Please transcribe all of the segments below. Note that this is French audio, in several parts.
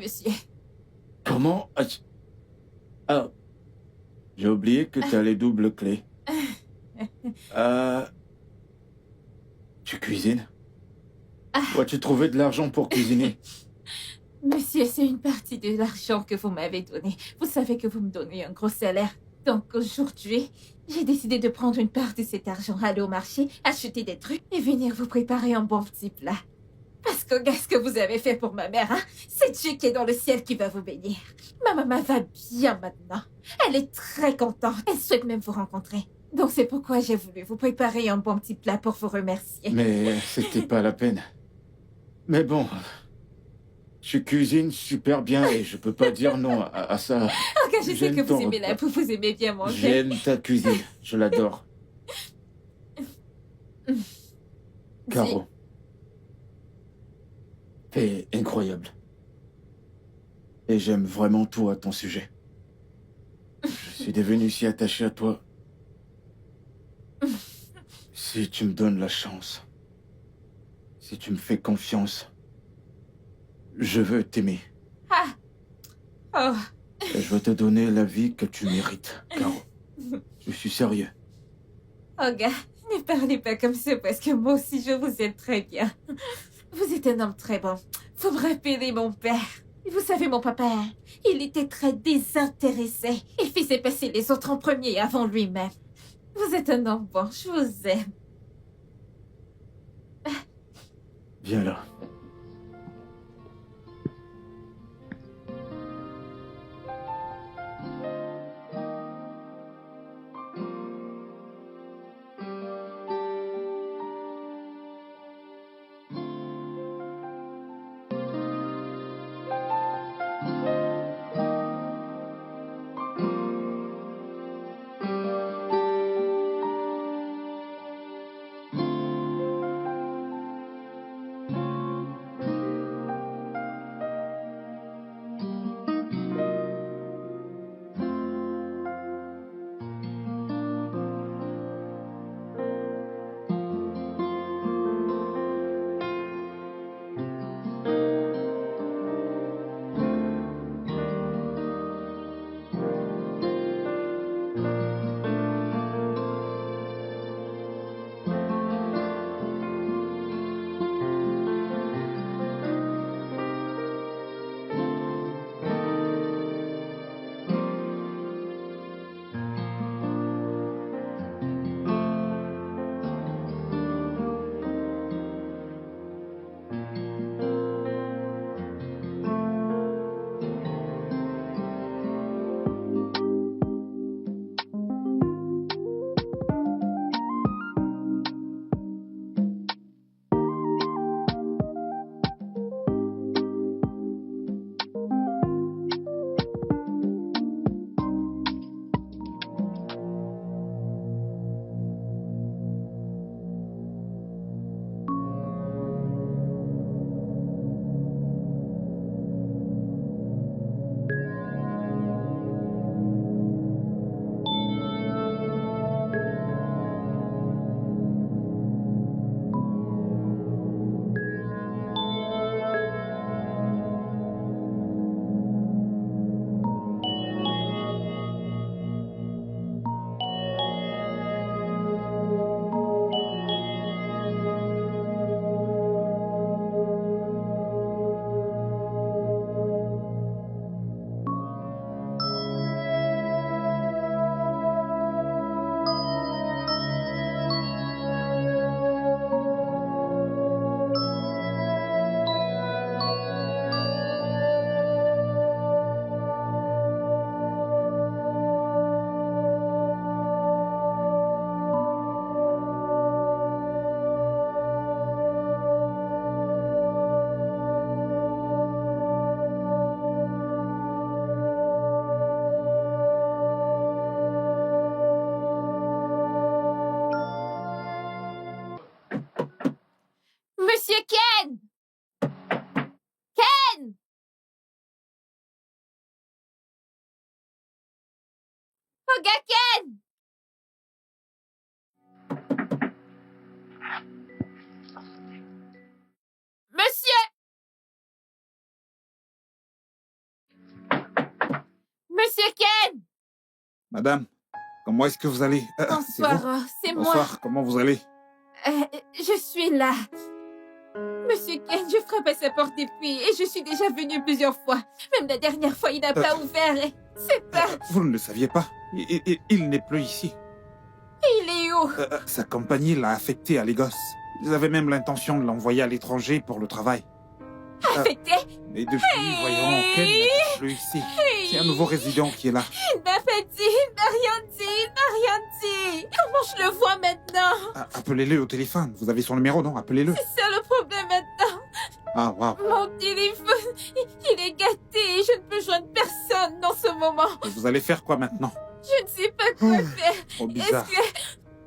monsieur. Comment Ah, j'ai oublié que t'as les doubles clés. Euh... Tu cuisines? Où as-tu trouvé de l'argent pour cuisiner? Monsieur, c'est une partie de l'argent que vous m'avez donné. Vous savez que vous me donnez un gros salaire. Donc aujourd'hui, j'ai décidé de prendre une part de cet argent, aller au marché, acheter des trucs et venir vous préparer un bon petit plat. Parce que qu'est-ce que vous avez fait pour ma mère, hein? C'est Dieu qui est dans le ciel qui va vous bénir. Ma maman va bien maintenant. Elle est très contente. Elle souhaite même vous rencontrer. Donc c'est pourquoi j'ai voulu vous préparer un bon petit plat pour vous remercier. Mais c'était pas la peine. Mais bon, tu cuisines super bien et je peux pas dire non à ça. Ok, je sais que J'aime vous ton aimez la repas. bouffe, vous aimez bien manger. J'aime ta cuisine, je l'adore. Caro, t'es incroyable. Et j'aime vraiment tout à ton sujet. Je suis devenu si attaché à toi. Si tu me donnes la chance, si tu me fais confiance, je veux t'aimer. Ah. Oh. Et je veux te donner la vie que tu mérites, Caro. Je suis sérieux. Oh, gars, ne parlez pas comme ça parce que moi aussi je vous aime très bien. Vous êtes un homme très bon. Vous me rappelez mon père. Et vous savez, mon papa, il était très désintéressé. Il faisait passer les autres en premier avant lui-même. Vous êtes un homme bon, je vous aime. Viens là. Monsieur Ken! Ken! Oh, gars, Ken! Monsieur! Madame, comment est-ce que vous allez? C'est Bonsoir, vous? c'est moi. Bonsoir, comment vous allez? Je suis là. Monsieur Ken, je frappe à sa porte depuis et je suis déjà venue plusieurs fois. Même la dernière fois, il n'a pas ouvert et c'est pas... Vous ne le saviez pas? Il n'est plus ici. Il est où? Sa compagnie l'a affecté à Lagos. Ils avaient même l'intention de l'envoyer à l'étranger pour le travail. Affecté? Mais depuis, voyons, Ken n'est plus ici. C'est un nouveau résident qui est là. Il m'a pas dit, il m'a rien dit, il m'a rien dit. Comment je le vois maintenant? Appelez-le au téléphone. Vous avez son numéro, non? Appelez-le. C'est ça le problème maintenant. Ah, waouh. Mon téléphone, il est gâté et je ne peux joindre personne dans ce moment. Et vous allez faire quoi maintenant? Je ne sais pas quoi faire. Trop bizarre. Est-ce que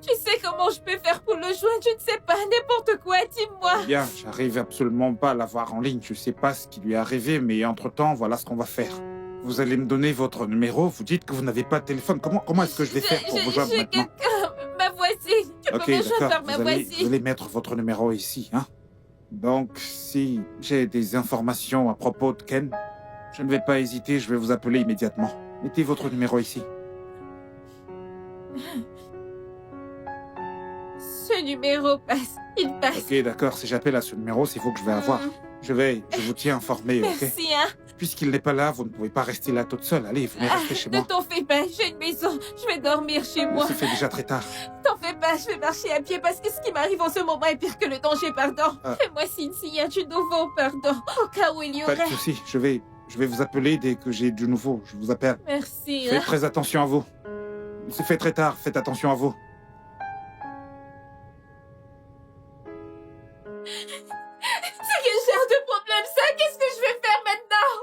tu sais comment je peux faire pour le joindre? Je ne sais pas, n'importe quoi, dis-moi. Bien, j'arrive absolument pas à l'avoir en ligne. Je sais pas ce qui lui est arrivé, mais entre-temps, voilà ce qu'on va faire. Vous allez me donner votre numéro, vous dites que vous n'avez pas de téléphone. Comment est-ce que je vais faire pour vous joindre maintenant? Quelqu'un, ma voisine. Tu peux me joindre par ma vous voisine. allez mettre votre numéro ici, hein? Donc, si j'ai des informations à propos de Ken, je ne vais pas hésiter, je vais vous appeler immédiatement. Mettez votre numéro ici. Ce numéro passe, il passe. Ok, d'accord, si j'appelle à ce numéro, c'est vous que je vais avoir. Je vous tiens informé, ok? Merci, hein. Puisqu'il n'est pas là, vous ne pouvez pas rester là toute seule. Allez, venez rester chez moi. Ne t'en fais pas, j'ai une maison. Je vais dormir chez moi. Ça fait déjà très tard. T'en fais pas, je vais marcher à pied parce que ce qui m'arrive en ce moment est pire que le danger, pardon. Fais-moi signe s'il y a du nouveau, pardon. Au cas où il y aurait. Pas de souci, je vais vous appeler dès que j'ai du nouveau. Je vous appelle. Merci. Faites très attention à vous. Il se fait très tard, faites attention à vous. C'est quel genre de problème ça? Qu'est-ce que je vais faire maintenant?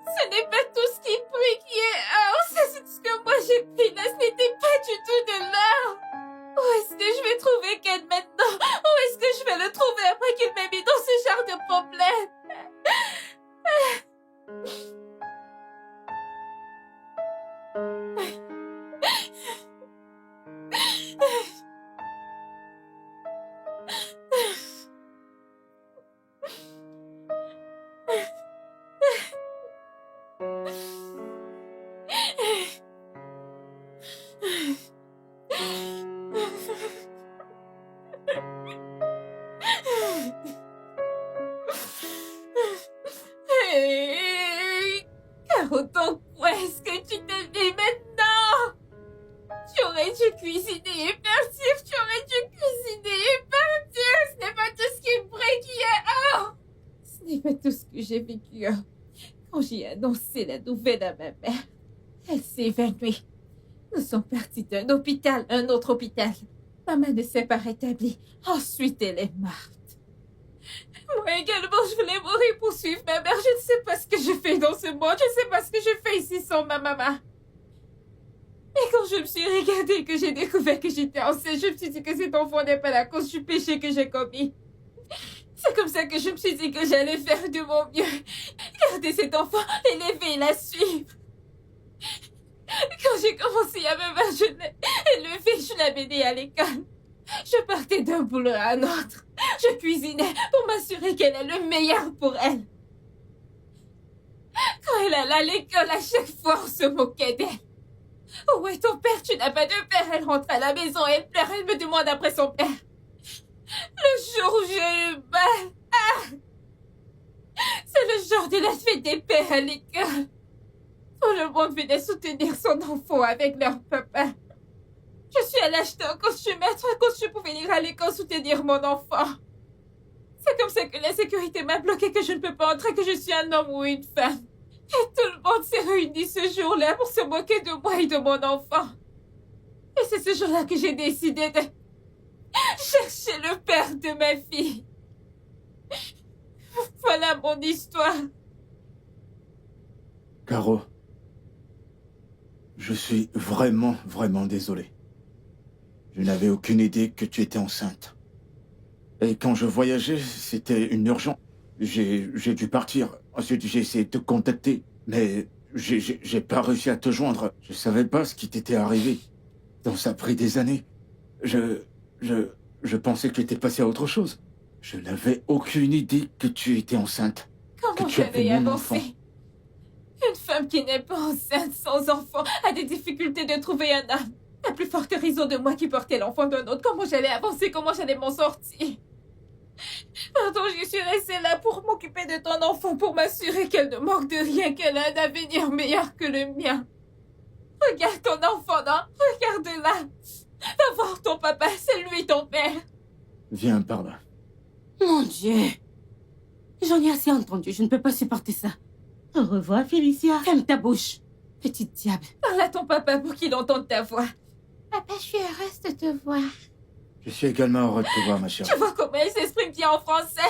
Ce n'est pas tout ce qui brille qui est or. Ça, c'est ce que moi j'ai pris là. Ce n'était pas du tout de l'or. Où est-ce que je vais trouver Ken maintenant? Où est-ce que je vais le trouver après qu'il m'ait mis dans ce genre de problème? Caro, donc où est-ce que tu te dis maintenant? Tu aurais dû cuisiner et partir. Tu aurais dû cuisiner et partir. Ce n'est pas tout ce qui brille qui est or. Ce n'est pas tout ce que j'ai vécu. Quand j'ai annoncé la nouvelle à ma mère, elle s'est évanouie. Nous sommes partis d'un hôpital à un autre hôpital. Maman ne s'est pas rétablie. Ensuite, elle est morte. Moi également, je voulais mourir pour suivre ma mère. Je ne sais pas ce que je fais dans ce monde. Je ne sais pas ce que je fais ici sans ma maman. Et quand je me suis regardée et que j'ai découvert que j'étais enceinte, je me suis dit que cet enfant n'est pas la cause du péché que j'ai commis. C'est comme ça que je me suis dit que j'allais faire de mon mieux. Garder cet enfant, l'élever et la suivre. Quand j'ai commencé à me battre, je l'ai élevée, je l'ai menée à l'école. Je partais d'un boulot à un autre. Je cuisinais pour m'assurer qu'elle ait le meilleur pour elle. Quand elle allait à l'école, à chaque fois, on se moquait d'elle. Où est ton père? Tu n'as pas de père. Elle rentre à la maison et elle pleure. Elle me demande après son père. Le jour où j'ai eu mal. C'est le jour de la fête des pères à l'école. Tout le monde venait soutenir son enfant avec leur papa. Je suis allée acheter un costume, mettre un costume pour venir à l'école soutenir mon enfant. C'est comme ça que la sécurité m'a bloqué, que je ne peux pas entrer, que je suis un homme ou une femme. Et tout le monde s'est réuni ce jour-là pour se moquer de moi et de mon enfant. Et c'est ce jour-là que j'ai décidé de chercher le père de ma fille. Voilà mon histoire. Caro, je suis vraiment, vraiment désolé. Je n'avais aucune idée que tu étais enceinte. Et quand je voyageais, c'était une urgence. J'ai dû partir. Ensuite, j'ai essayé de te contacter, mais j'ai pas réussi à te joindre. Je savais pas ce qui t'était arrivé. Donc ça a pris des années. Je pensais que tu étais passé à autre chose. Je n'avais aucune idée que tu étais enceinte. Comment que tu avais j'avais mon avancé? enfant. Une femme qui n'est pas enceinte, sans enfant, a des difficultés de trouver un homme. À plus forte raison de moi qui portais l'enfant d'un autre. Comment j'allais avancer, comment j'allais m'en sortir? Pardon, je suis restée là pour m'occuper de ton enfant, pour m'assurer qu'elle ne manque de rien, qu'elle a un avenir meilleur que le mien. Regarde ton enfant, non? Regarde-la. Va voir ton papa, c'est lui ton père. Viens par là. Mon Dieu. J'en ai assez entendu, je ne peux pas supporter ça. Au revoir, Félicia. Ferme ta bouche, petite diable. Parle à ton papa pour qu'il entende ta voix. Papa, je suis heureuse de te voir. Je suis également heureux de te voir, ma chérie. Tu vois comment elle s'exprime bien en français?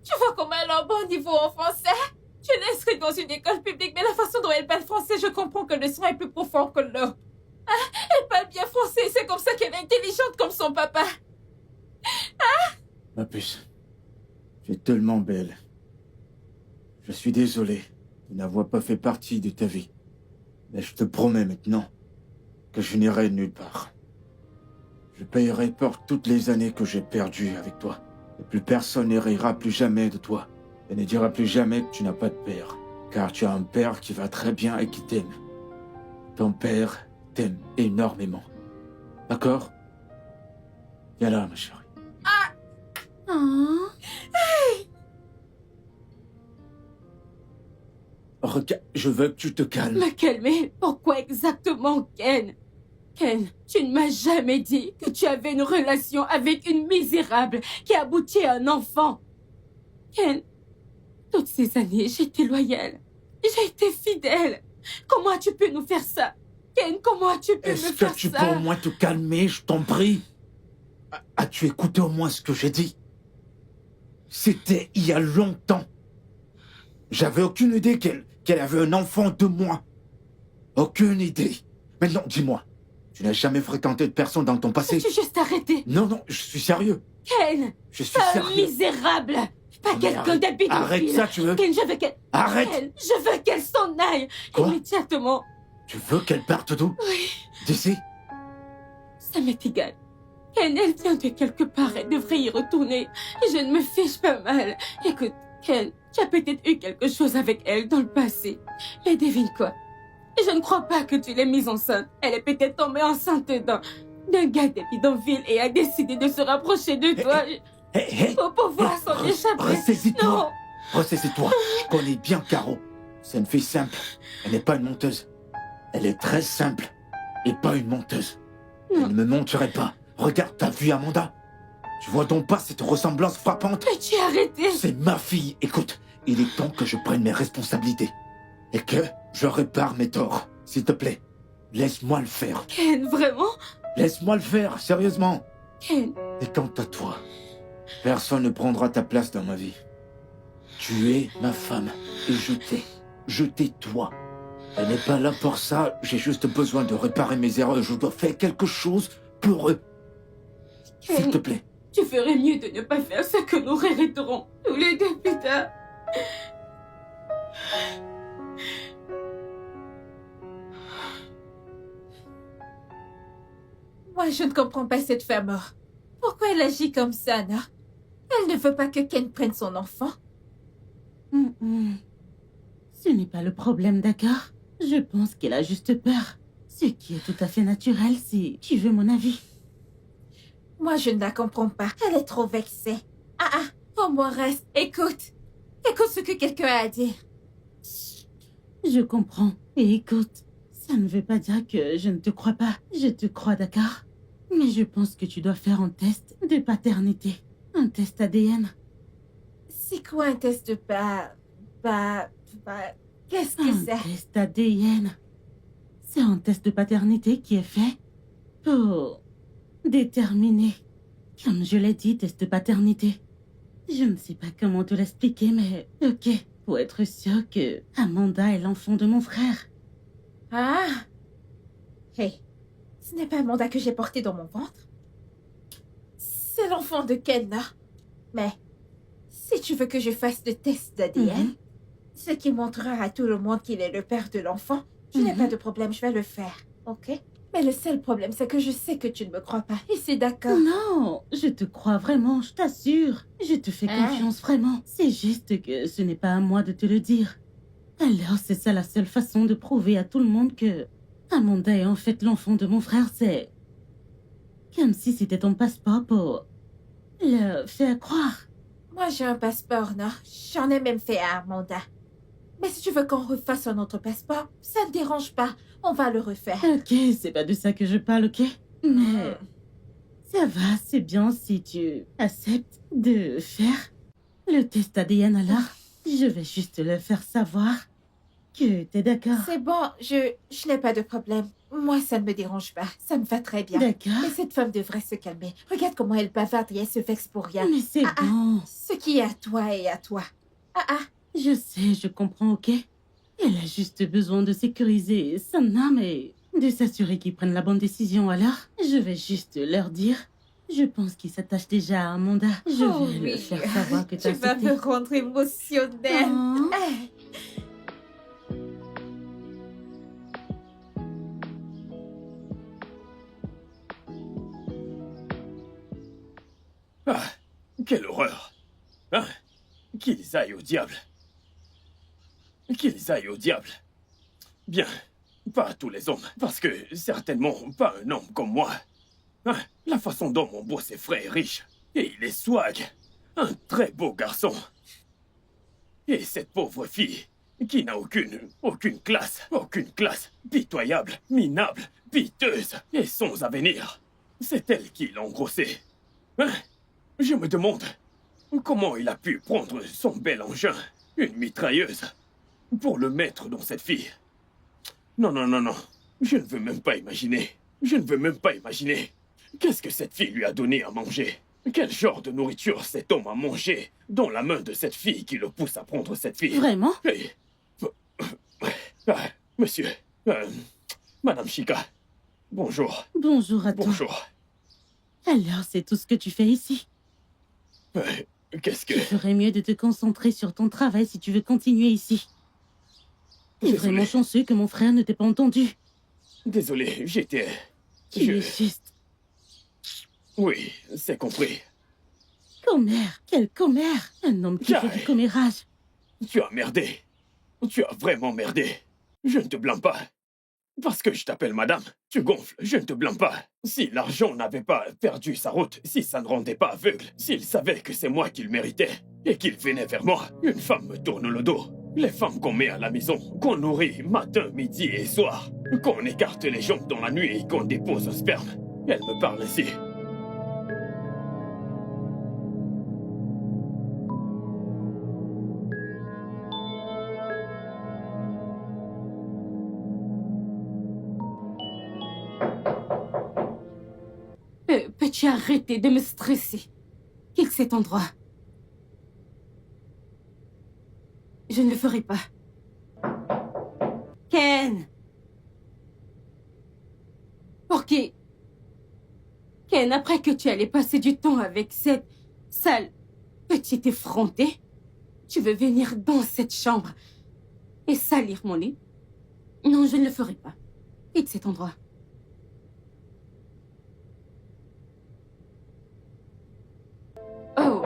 Tu vois comment elle a un bon niveau en français? Je l'ai inscrite dans une école publique, mais la façon dont elle parle français, je comprends que le son est plus profond que l'autre. Ah, elle parle bien français, c'est comme ça qu'elle est intelligente comme son papa. Ma puce, tu es tellement belle. Je suis désolé de n'avoir pas fait partie de ta vie. Mais je te promets maintenant que je n'irai nulle part. Je payerai pour toutes les années que j'ai perdues avec toi. Et plus personne ne rira plus jamais de toi. Et ne dira plus jamais que tu n'as pas de père. Car tu as un père qui va très bien et qui t'aime. Ton père t'aime énormément. D'accord? Viens là, ma chérie. Oh. Regarde, je veux que tu te calmes. Me calmer? Pourquoi exactement, Ken? Ken, tu ne m'as jamais dit que tu avais une relation avec une misérable qui a abouti à un enfant. Ken, toutes ces années, j'étais loyale. J'ai été fidèle. Comment as-tu pu nous faire ça? Ken, comment as-tu pu me Est-ce faire que tu ça? peux au moins te calmer, je t'en prie? As-tu écouté au moins ce que j'ai dit? C'était il y a longtemps. J'avais aucune idée qu'elle avait un enfant de moi. Aucune idée. Maintenant, dis-moi, tu n'as jamais fréquenté de personne dans ton passé? Peux-tu juste arrêter? Non, non, je suis sérieux. Ken, Je suis un sérieux. misérable. Pas Mais quelqu'un arrête- d'habitude. Arrête ça, tu veux? Ken, je veux qu'elle... Arrête! Ken, je veux qu'elle s'en aille. Quoi? Immédiatement. Tu veux qu'elle parte d'où? Oui. D'ici? Ça m'est égal. Ken, elle vient de quelque part, elle devrait y retourner. Et je ne me fiche pas mal. Écoute, Ken, tu as peut-être eu quelque chose avec elle dans le passé. Mais devine quoi? Je ne crois pas que tu l'aies mise enceinte. Elle est peut-être tombée enceinte d'un gars des bidonvilles et a décidé de se rapprocher de toi Hé, pour pouvoir s'en échapper. Ressaisis-toi. Non, Ressaisis-toi. Je connais bien Caro. C'est une fille simple. Elle n'est pas une menteuse. Elle est très simple. Et pas une menteuse. Non. Elle ne me mentirait pas. Regarde, t'as vu Amanda? Tu vois donc pas cette ressemblance frappante? mais tu as arrêté. C'est ma fille. Écoute, il est temps que je prenne mes responsabilités. Et que je répare mes torts. S'il te plaît, laisse-moi le faire. Ken, vraiment? Laisse-moi le faire, sérieusement. Ken, Et quant à toi, personne ne prendra ta place dans ma vie. Tu es ma femme et je t'ai. Je t'ai toi. Elle n'est pas là pour ça, j'ai juste besoin de réparer mes erreurs. Je dois faire quelque chose pour eux. S'il te Ken, plaît. tu ferais mieux de ne pas faire ce que nous regretterons tous les deux plus tard. Moi, je ne comprends pas cette femme. Pourquoi elle agit comme ça, non? Elle ne veut pas que Ken prenne son enfant. Ce n'est pas le problème, d'accord? Je pense qu'elle a juste peur. Ce qui est tout à fait naturel, si tu veux mon avis. Moi, je ne la comprends pas. Elle est trop vexée. Au moins reste. Écoute. Écoute ce que quelqu'un a à dire. Je comprends. Et écoute, ça ne veut pas dire que je ne te crois pas. Je te crois, d'accord? Mais je pense que tu dois faire un test de paternité. Un test ADN. C'est quoi un test de qu'est-ce que Un c'est? test ADN. C'est un test de paternité qui est fait pour déterminer. Comme je l'ai dit, test de paternité. Je ne sais pas comment te l'expliquer, mais ok. Pour être sûr que Amanda est l'enfant de mon frère. Ah! Hey, ce n'est pas Amanda que j'ai porté dans mon ventre. C'est l'enfant de Ken, là. Mais si tu veux que je fasse le test d'ADN, ce qui montrera à tout le monde qu'il est le père de l'enfant, je n'ai pas de problème, je vais le faire, ok? Mais le seul problème, c'est que je sais que tu ne me crois pas, et c'est d'accord. Non, je te crois vraiment, je t'assure. Je te fais Ah. confiance vraiment. C'est juste que ce n'est pas à moi de te le dire. Alors c'est ça la seule façon de prouver à tout le monde que Amanda est en fait l'enfant de mon frère, c'est comme si c'était ton passeport pour le faire croire. Moi, j'ai un passeport, non? J'en ai même fait à Amanda. Mais si tu veux qu'on refasse un autre passeport, ça ne dérange pas. On va le refaire. Ok, c'est pas de ça que je parle, ok? Mais ça va, c'est bien si tu acceptes de faire le test ADN alors. Je vais juste le faire savoir que t'es d'accord. C'est bon, je n'ai pas de problème. Moi, ça ne me dérange pas. Ça me va très bien. D'accord. Mais cette femme devrait se calmer. Regarde comment elle bavarde et elle se vexe pour rien. Mais c'est bon. Ce qui est à toi est à toi. Je sais, je comprends, ok? Elle a juste besoin de sécuriser son âme et de s'assurer qu'ils prennent la bonne décision. Alors, je vais juste leur dire. Je pense qu'ils s'attachent déjà à Amanda. Je vais leur faire savoir que tu vas me rendre émotionnelle. Oh. Ah, quelle horreur! Hein? Qu'ils aillent au diable! Qu'ils aillent au diable! Bien, pas tous les hommes, parce que certainement pas un homme comme moi. Hein? La façon dont mon beau est frais et riche, et il est swag, un très beau garçon. Et cette pauvre fille, qui n'a aucune classe, pitoyable, minable, piteuse, et sans avenir. C'est elle qui l'a engrossé. Hein? Je me demande comment il a pu prendre son bel engin, une mitrailleuse, pour le mettre dans cette fille. Non, non, non, non. Je ne veux même pas imaginer. Je ne veux même pas imaginer. Qu'est-ce que cette fille lui a donné à manger? Quel genre de nourriture cet homme a mangé dans la main de cette fille qui le pousse à prendre cette fille? Vraiment? Hey. Monsieur, Madame Chica, bonjour. Bonjour à toi. Bonjour. Alors, c'est tout ce que tu fais ici? Qu'est-ce que... Tu ferais mieux de te concentrer sur ton travail si tu veux continuer ici. T'es vraiment chanceux que mon frère ne t'ait pas entendu. Désolé, j'étais... Tu es juste... Oui, c'est compris. Commère, quel commère! Un homme qui fait du commérage. Tu as merdé. Tu as vraiment merdé. Je ne te blâme pas. Parce que je t'appelle madame, tu gonfles, je ne te blâme pas. Si l'argent n'avait pas perdu sa route, si ça ne rendait pas aveugle, s'il savait que c'est moi qui le méritais, et qu'il venait vers moi, une femme me tourne le dos. Les femmes qu'on met à la maison, qu'on nourrit matin, midi et soir, qu'on écarte les jambes dans la nuit et qu'on dépose un sperme, elles me parlent ainsi. Peux-tu arrêter de me stresser? Quitte cet endroit. Je ne le ferai pas. Ken! Ok. Ken, après que tu allais passer du temps avec cette sale petite effrontée, tu veux venir dans cette chambre et salir mon lit? Non, je ne le ferai pas. Quitte cet endroit. Oh.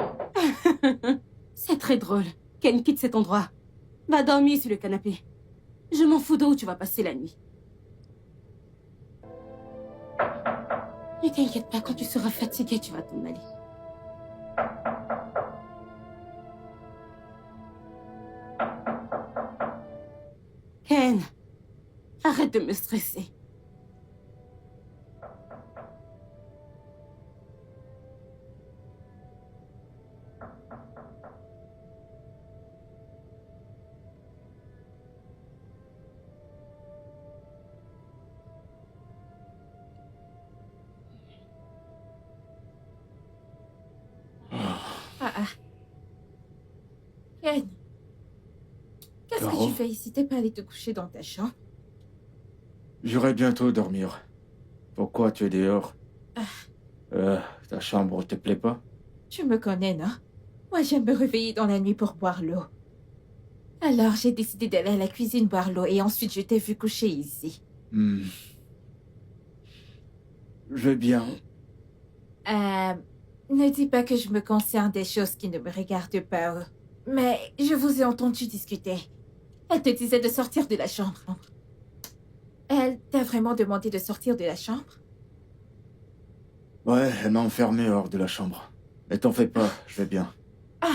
C'est très drôle. Ken, quitte cet endroit. Va dormir sur le canapé. Je m'en fous d'où tu vas passer la nuit. Ne t'inquiète pas, quand tu seras fatigué, tu vas t'en aller. Ken, arrête de me stresser. Ken, qu'est-ce que tu fais ici? T'es pas allé te coucher dans ta chambre? J'irai bientôt dormir. Pourquoi tu es dehors? Ta chambre te plaît pas? Tu me connais, non? Moi, j'aime me réveiller dans la nuit pour boire l'eau. Alors, j'ai décidé d'aller à la cuisine boire l'eau et ensuite je t'ai vu coucher ici. Je vais bien. Ne dis pas que je me concerne des choses qui ne me regardent pas. Mais je vous ai entendu discuter. Elle te disait de sortir de la chambre. Elle t'a vraiment demandé de sortir de la chambre? Ouais, elle m'a enfermé hors de la chambre. Mais t'en fais pas, je vais bien. Ah,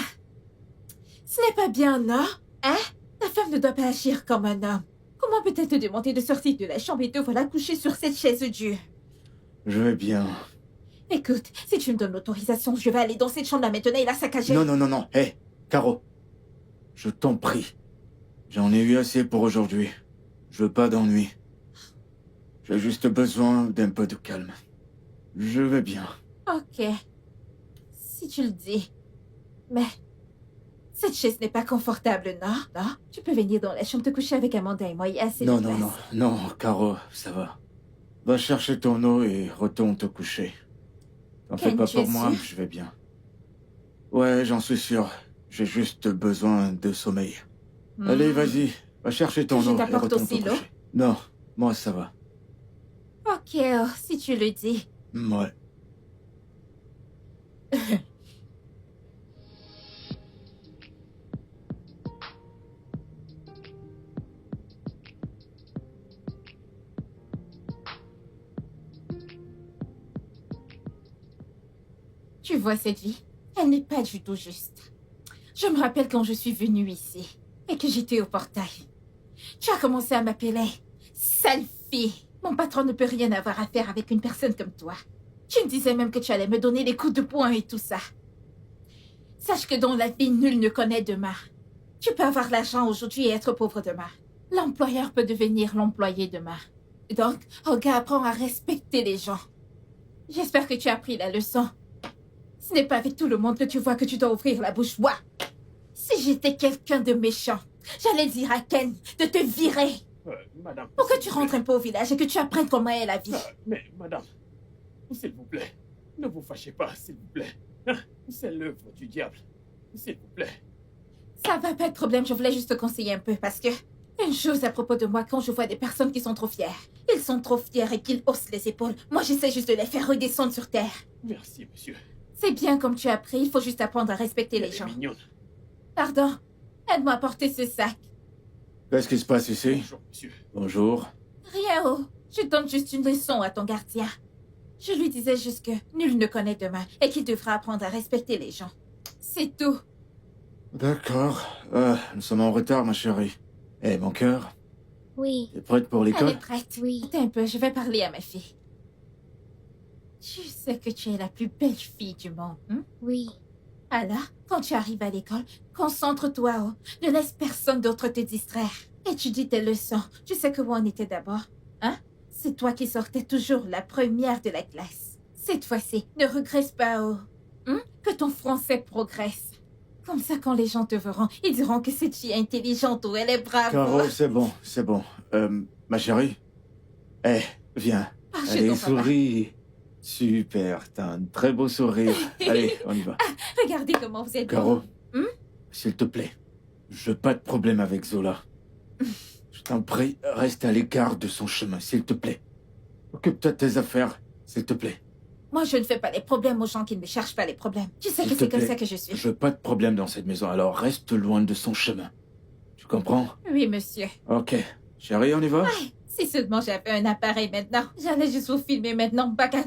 ce n'est pas bien, non? Hein? Ta femme ne doit pas agir comme un homme. Comment peut-elle te demander de sortir de la chambre et te voilà couché sur cette chaise dure? Je vais bien. Écoute, si tu me donnes l'autorisation, je vais aller dans cette chambre-là maintenant et la saccager. Non, non, non, non. Hé, Caro. Je t'en prie. J'en ai eu assez pour aujourd'hui. Je veux pas d'ennui. J'ai juste besoin d'un peu de calme. Je vais bien. Ok. Si tu le dis. Mais... cette chaise n'est pas confortable, non? Non? Tu peux venir dans la chambre te coucher avec Amanda et moi, il y a assez Non, de non, place. non, non, Caro, ça va. Va chercher ton eau et retourne te coucher. T'en fais Ken, pas tu es pour moi, sûr? je vais bien. Ouais, j'en suis sûr. J'ai juste besoin de sommeil. Allez, vas-y, va chercher ton Je eau et t'apporte retourne aussi te l'eau? coucher. Non, moi ça va. Ok, oh, si tu le dis. Ouais. Tu vois cette vie? Elle n'est pas du tout juste. Je me rappelle quand je suis venue ici et que j'étais au portail. Tu as commencé à m'appeler sale fille. Mon patron ne peut rien avoir à faire avec une personne comme toi. Tu me disais même que tu allais me donner des coups de poing et tout ça. Sache que dans la vie, nul ne connaît demain. Tu peux avoir l'argent aujourd'hui et être pauvre demain. L'employeur peut devenir l'employé demain. Donc, Olga, apprends à respecter les gens. J'espère que tu as appris la leçon. Ce n'est pas avec tout le monde que tu vois que tu dois ouvrir la bouche. Moi, si j'étais quelqu'un de méchant, j'allais dire à Ken de te virer. Madame... Pour que s'il tu vous rentres plaît. un peu au village et que tu apprennes comment est la vie. Mais, madame, s'il vous plaît, ne vous fâchez pas, s'il vous plaît. Hein, c'est l'œuvre du diable. S'il vous plaît. Ça va pas de problème, je voulais juste te conseiller un peu parce que... une chose à propos de moi, quand je vois des personnes qui sont trop fières. Ils sont trop fiers et qu'ils haussent les épaules. Moi, j'essaie juste de les faire redescendre sur terre. Merci, monsieur. C'est bien comme tu as appris, il faut juste apprendre à respecter les Elle est gens. mignonne. Pardon, aide-moi à porter ce sac. Qu'est-ce qui se passe ici? Bonjour, monsieur. Bonjour. Rien, oh. Je donne juste une leçon à ton gardien. Je lui disais juste que nul ne connaît demain et qu'il devra apprendre à respecter les gens. C'est tout. D'accord. Nous sommes en retard, ma chérie. Eh, mon cœur, Oui, t'es prête pour Elle l'école? est prête. oui. Attends un peu, je vais parler à ma fille. Tu sais que tu es la plus belle fille du monde, hein? Oui, Alors, quand tu arrives à l'école, concentre-toi, oh. Ne laisse personne d'autre te distraire. Étudie tes leçons. Tu sais que où on était d'abord, hein? C'est toi qui sortais toujours la première de la classe. Cette fois-ci, ne regresse pas, oh. Hein? Que ton français progresse. Comme ça, quand les gens te verront, ils diront que cette fille est intelligente ou elle est brave. Caro, c'est bon, c'est bon. Ma chérie? Eh, viens. Ah, je Allez, t'en papa. souris. Super, t'as un très beau sourire. Allez, on y va. Regardez comment vous êtes Caro, beau. Hmm? s'il te plaît, je veux pas de problème avec Zola. Je t'en prie, reste à l'écart de son chemin, s'il te plaît. Occupe-toi de tes affaires, s'il te plaît. Moi, je ne fais pas les problèmes aux gens qui ne me cherchent pas les problèmes. Tu sais S'il que te c'est comme plaît. ça que je suis. Je veux pas de problème dans cette maison, alors reste loin de son chemin. Tu comprends? Oui, monsieur. Ok. Chérie, on y va? Si seulement j'avais un appareil maintenant. J'allais juste vous filmer maintenant, bagarre.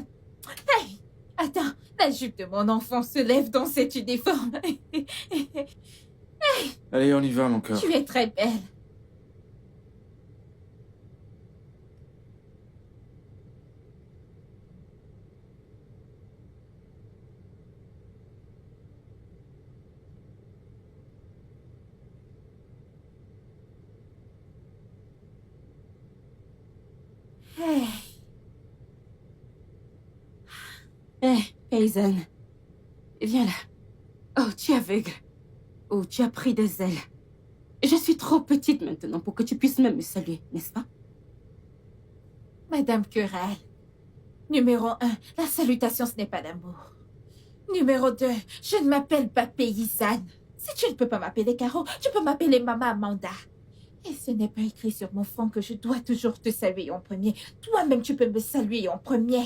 Hey! Attends, la jupe de mon enfant se lève dans cet uniforme. Allez, on y va, mon cœur. Tu es très belle. Hey. Hé, paysanne. Viens là. Oh, tu es aveugle. Oh, tu as pris des ailes. Je suis trop petite maintenant pour que tu puisses même me saluer, n'est-ce pas? Madame Querelle. Numéro 1, la salutation, ce n'est pas d'amour. Numéro 2, je ne m'appelle pas paysanne. Si tu ne peux pas m'appeler Caro, tu peux m'appeler Maman Amanda. Et ce n'est pas écrit sur mon front que je dois toujours te saluer en premier. Toi-même, tu peux me saluer en premier.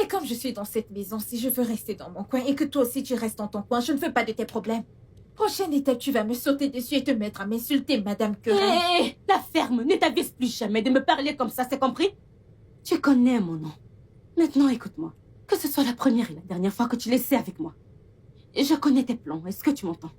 Et comme je suis dans cette maison, si je veux rester dans mon coin et que toi aussi tu restes dans ton coin, je ne veux pas de tes problèmes. Prochaine étape, tu vas me sauter dessus et te mettre à m'insulter, Madame Querelle. Hé, la ferme, ne t'avise plus jamais de me parler comme ça, c'est compris? Tu connais mon nom. Maintenant, écoute-moi. Que ce soit la première et la dernière fois que tu l'essaies avec moi. Je connais tes plans, est-ce que tu m'entends?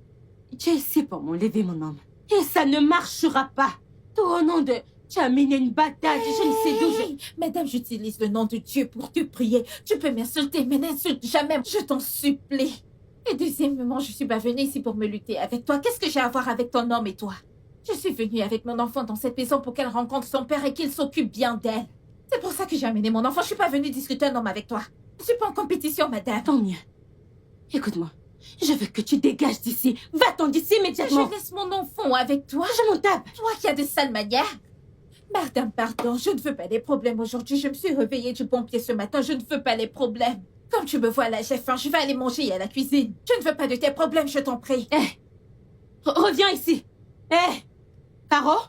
Tu es ici pour m'enlever mon homme. Et ça ne marchera pas. Tout au nom de... Tu as mené une bataille, je ne sais d'où je... Madame, j'utilise le nom de Dieu pour te prier. Tu peux m'insulter, mais n'insulte jamais. Je t'en supplie. Et deuxièmement, je suis pas venue ici pour me lutter avec toi. Qu'est-ce que j'ai à voir avec ton homme et toi? Je suis venue avec mon enfant dans cette maison pour qu'elle rencontre son père et qu'il s'occupe bien d'elle. C'est pour ça que j'ai amené mon enfant. Je suis pas venue discuter un homme avec toi. Je suis pas en compétition, madame. Tant mieux. Écoute-moi. Je veux que tu dégages d'ici. Va-t'en d'ici immédiatement. Je laisse mon enfant avec toi. Je m'en tape. Toi qui as de sales manières. Madame, pardon, je ne veux pas les problèmes aujourd'hui. Je me suis réveillée du bon pied ce matin. Je ne veux pas les problèmes. Comme tu me vois là, j'ai faim. Je vais aller manger à la cuisine. Je ne veux pas de tes problèmes, je t'en prie. Hé, reviens ici. Hé, Caro.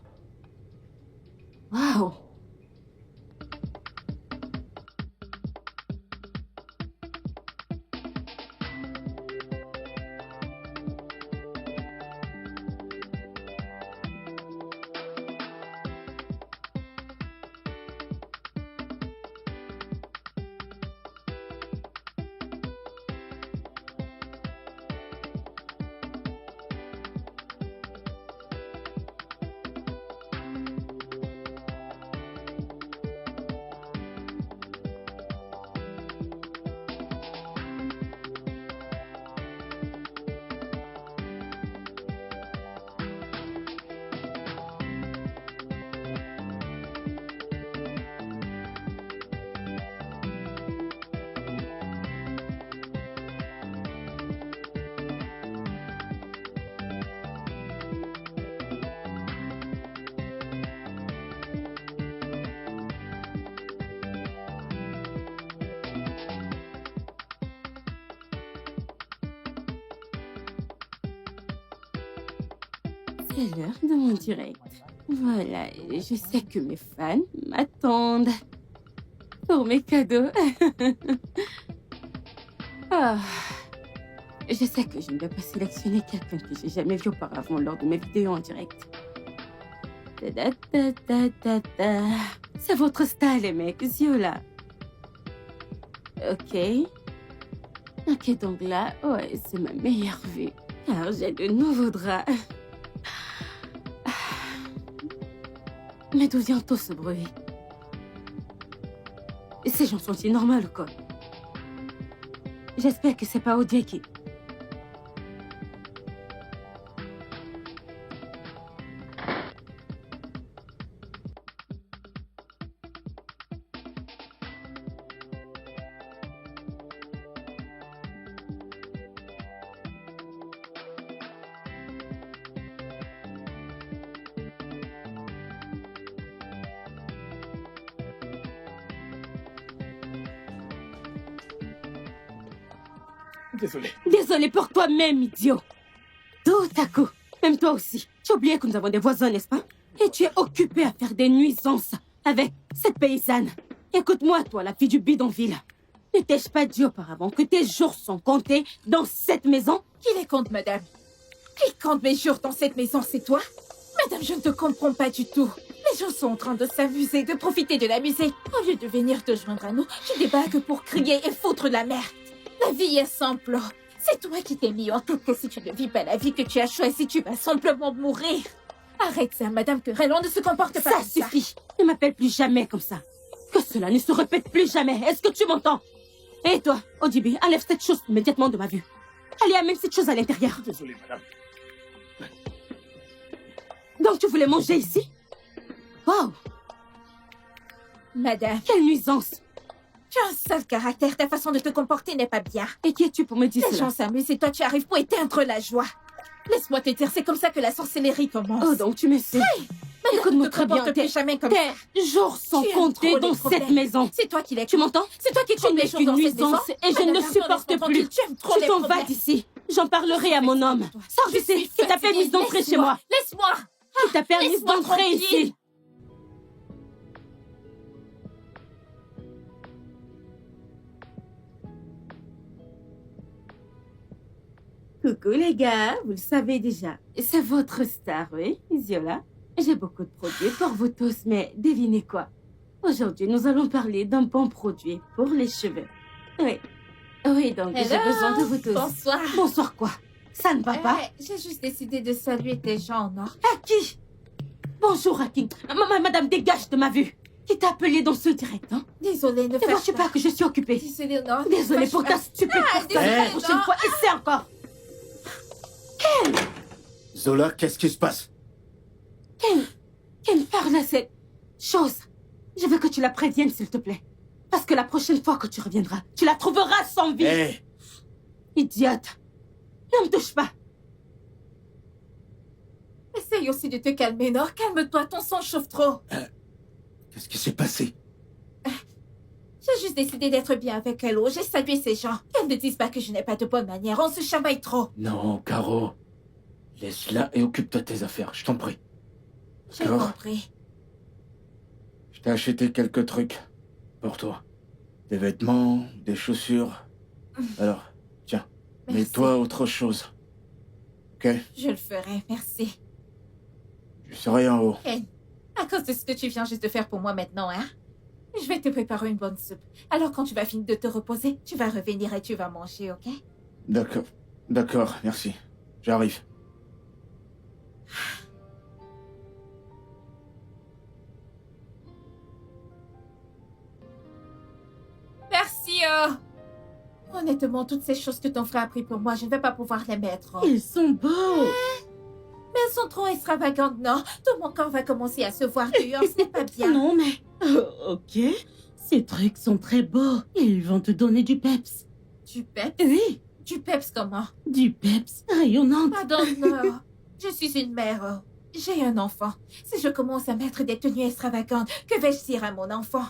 Waouh. C'est l'heure de mon direct. Voilà, et je sais que mes fans m'attendent pour mes cadeaux. Ah, je sais que je ne dois pas sélectionner quelqu'un que j'ai jamais vu auparavant lors de mes vidéos en direct. Ta-da-ta-ta-ta-ta. C'est votre style, les mecs, Ziola. Ok. Ok, donc là, ouais, c'est ma meilleure vue. Car j'ai de nouveaux draps. Mais d'où vient tout ce bruit? Ces gens sont-ils normaux ou quoi? J'espère que c'est pas Odier qui... Désolé. Désolé pour toi-même, idiot. Tout à coup. Même toi aussi. Tu as oublié que nous avons des voisins, n'est-ce pas? Et tu es occupé à faire des nuisances avec cette paysanne. Écoute-moi, toi, la fille du bidonville. Ne t'ai-je pas dit auparavant que tes jours sont comptés dans cette maison? Qui les compte, madame? Qui compte mes jours dans cette maison, c'est toi? Madame, je ne te comprends pas du tout. Les gens sont en train de s'amuser, de profiter de la musique. Au lieu de venir te joindre à nous, tu débarques pour crier et foutre la merde. La vie est simple. C'est toi qui t'es mis en tête que si tu ne vis pas la vie que tu as choisie, tu vas simplement mourir. Arrête ça, Madame Querelle, on ne se comporte pas Ça comme ça. suffit. Ne m'appelle plus jamais comme ça. Que cela ne se répète plus jamais. Est-ce que tu m'entends? Et toi, Odibi, enlève cette chose immédiatement de ma vue. Allez, amène cette chose à l'intérieur. Désolé, madame. Donc tu voulais manger ici? Wow, Madame, quelle nuisance. tu as un sale caractère, ta façon de te comporter n'est pas bien. Et qui es-tu pour me dire Les cela? gens s'amusent et toi tu arrives pour éteindre la joie. Laisse-moi te dire, c'est comme ça que la sorcellerie commence. Oh, donc tu me sais. Madame, Écoute-moi ne te très bien, comporte plus jamais comme ça. tes jours sont Tu aimes comptés trop dans les cette problèmes. maison. C'est toi qui les Tu m'entends? C'est toi qui Tu comptes n'es les choses qu'une dans cette maison. nuisance et je Madame, ne pardon, supporte laisse-moi plus. tranquille, tu aimes trop Tu les t'en vas problèmes. d'ici. J'en parlerai à mon homme. Sors Je d'ici. suis Qui t'a fatiguée. permis d'entrer chez Laisse-moi. moi? Laisse-moi. Qui t'a permis Laisse-moi d'entrer tranquille. ici? Coucou les gars, vous le savez déjà. C'est votre star, oui, Ziola. J'ai beaucoup de produits pour vous tous, mais devinez quoi? Aujourd'hui, nous allons parler d'un bon produit pour les cheveux. Oui. Oui, donc j'ai besoin de vous tous. Bonsoir. Bonsoir quoi? Ça ne va pas? J'ai juste décidé de saluer tes gens, non? À qui? Bonjour à qui? Madame, dégage de ma vue. Qui t'a appelé dans ce direct, hein? Désolée, ne Ne vois-tu pas que je suis occupée? Désolée, non. Désolée pour ta stupide personne. désolée, La prochaine non. fois, essaie encore. Zola, qu'est-ce qui se passe? Ken, parle à cette chose. Je veux que tu la préviennes, s'il te plaît. Parce que la prochaine fois que tu reviendras, tu la trouveras sans vie. Hé, Idiote. Ne me touche pas. Essaye aussi de te calmer, non? Calme-toi, ton sang chauffe trop. qu'est-ce qui s'est passé? J'ai juste décidé d'être bien avec Hello. J'ai salué ces gens. Qu'elles ne disent pas que je n'ai pas de bonnes manières. On se chamaille trop. Non, Caro. Laisse-la et occupe-toi de tes affaires, je t'en prie. J'ai D'accord. compris. Je t'ai acheté quelques trucs pour toi. Des vêtements, des chaussures. Alors, tiens, Merci. mets-toi autre chose. Ok? Je le ferai, merci. Je serai en haut. Ken, à cause de ce que tu viens juste de faire pour moi maintenant, hein? Je vais te préparer une bonne soupe. Alors quand tu vas finir de te reposer, tu vas revenir et tu vas manger, ok? D'accord. D'accord, merci. J'arrive. Merci, Honnêtement, toutes ces choses que ton frère a pris pour moi, je ne vais pas pouvoir les mettre. Ils sont beaux. Mais elles sont trop extravagantes, non? Tout mon corps va commencer à se voir dehors, ce n'est pas bien. Non, mais... ok. Ces trucs sont très beaux. Ils vont te donner du peps. Du peps? Oui, Du peps comment? du peps rayonnante. Pardon, non. Je suis une mère. J'ai un enfant. Si je commence à mettre des tenues extravagantes, que vais-je dire à mon enfant?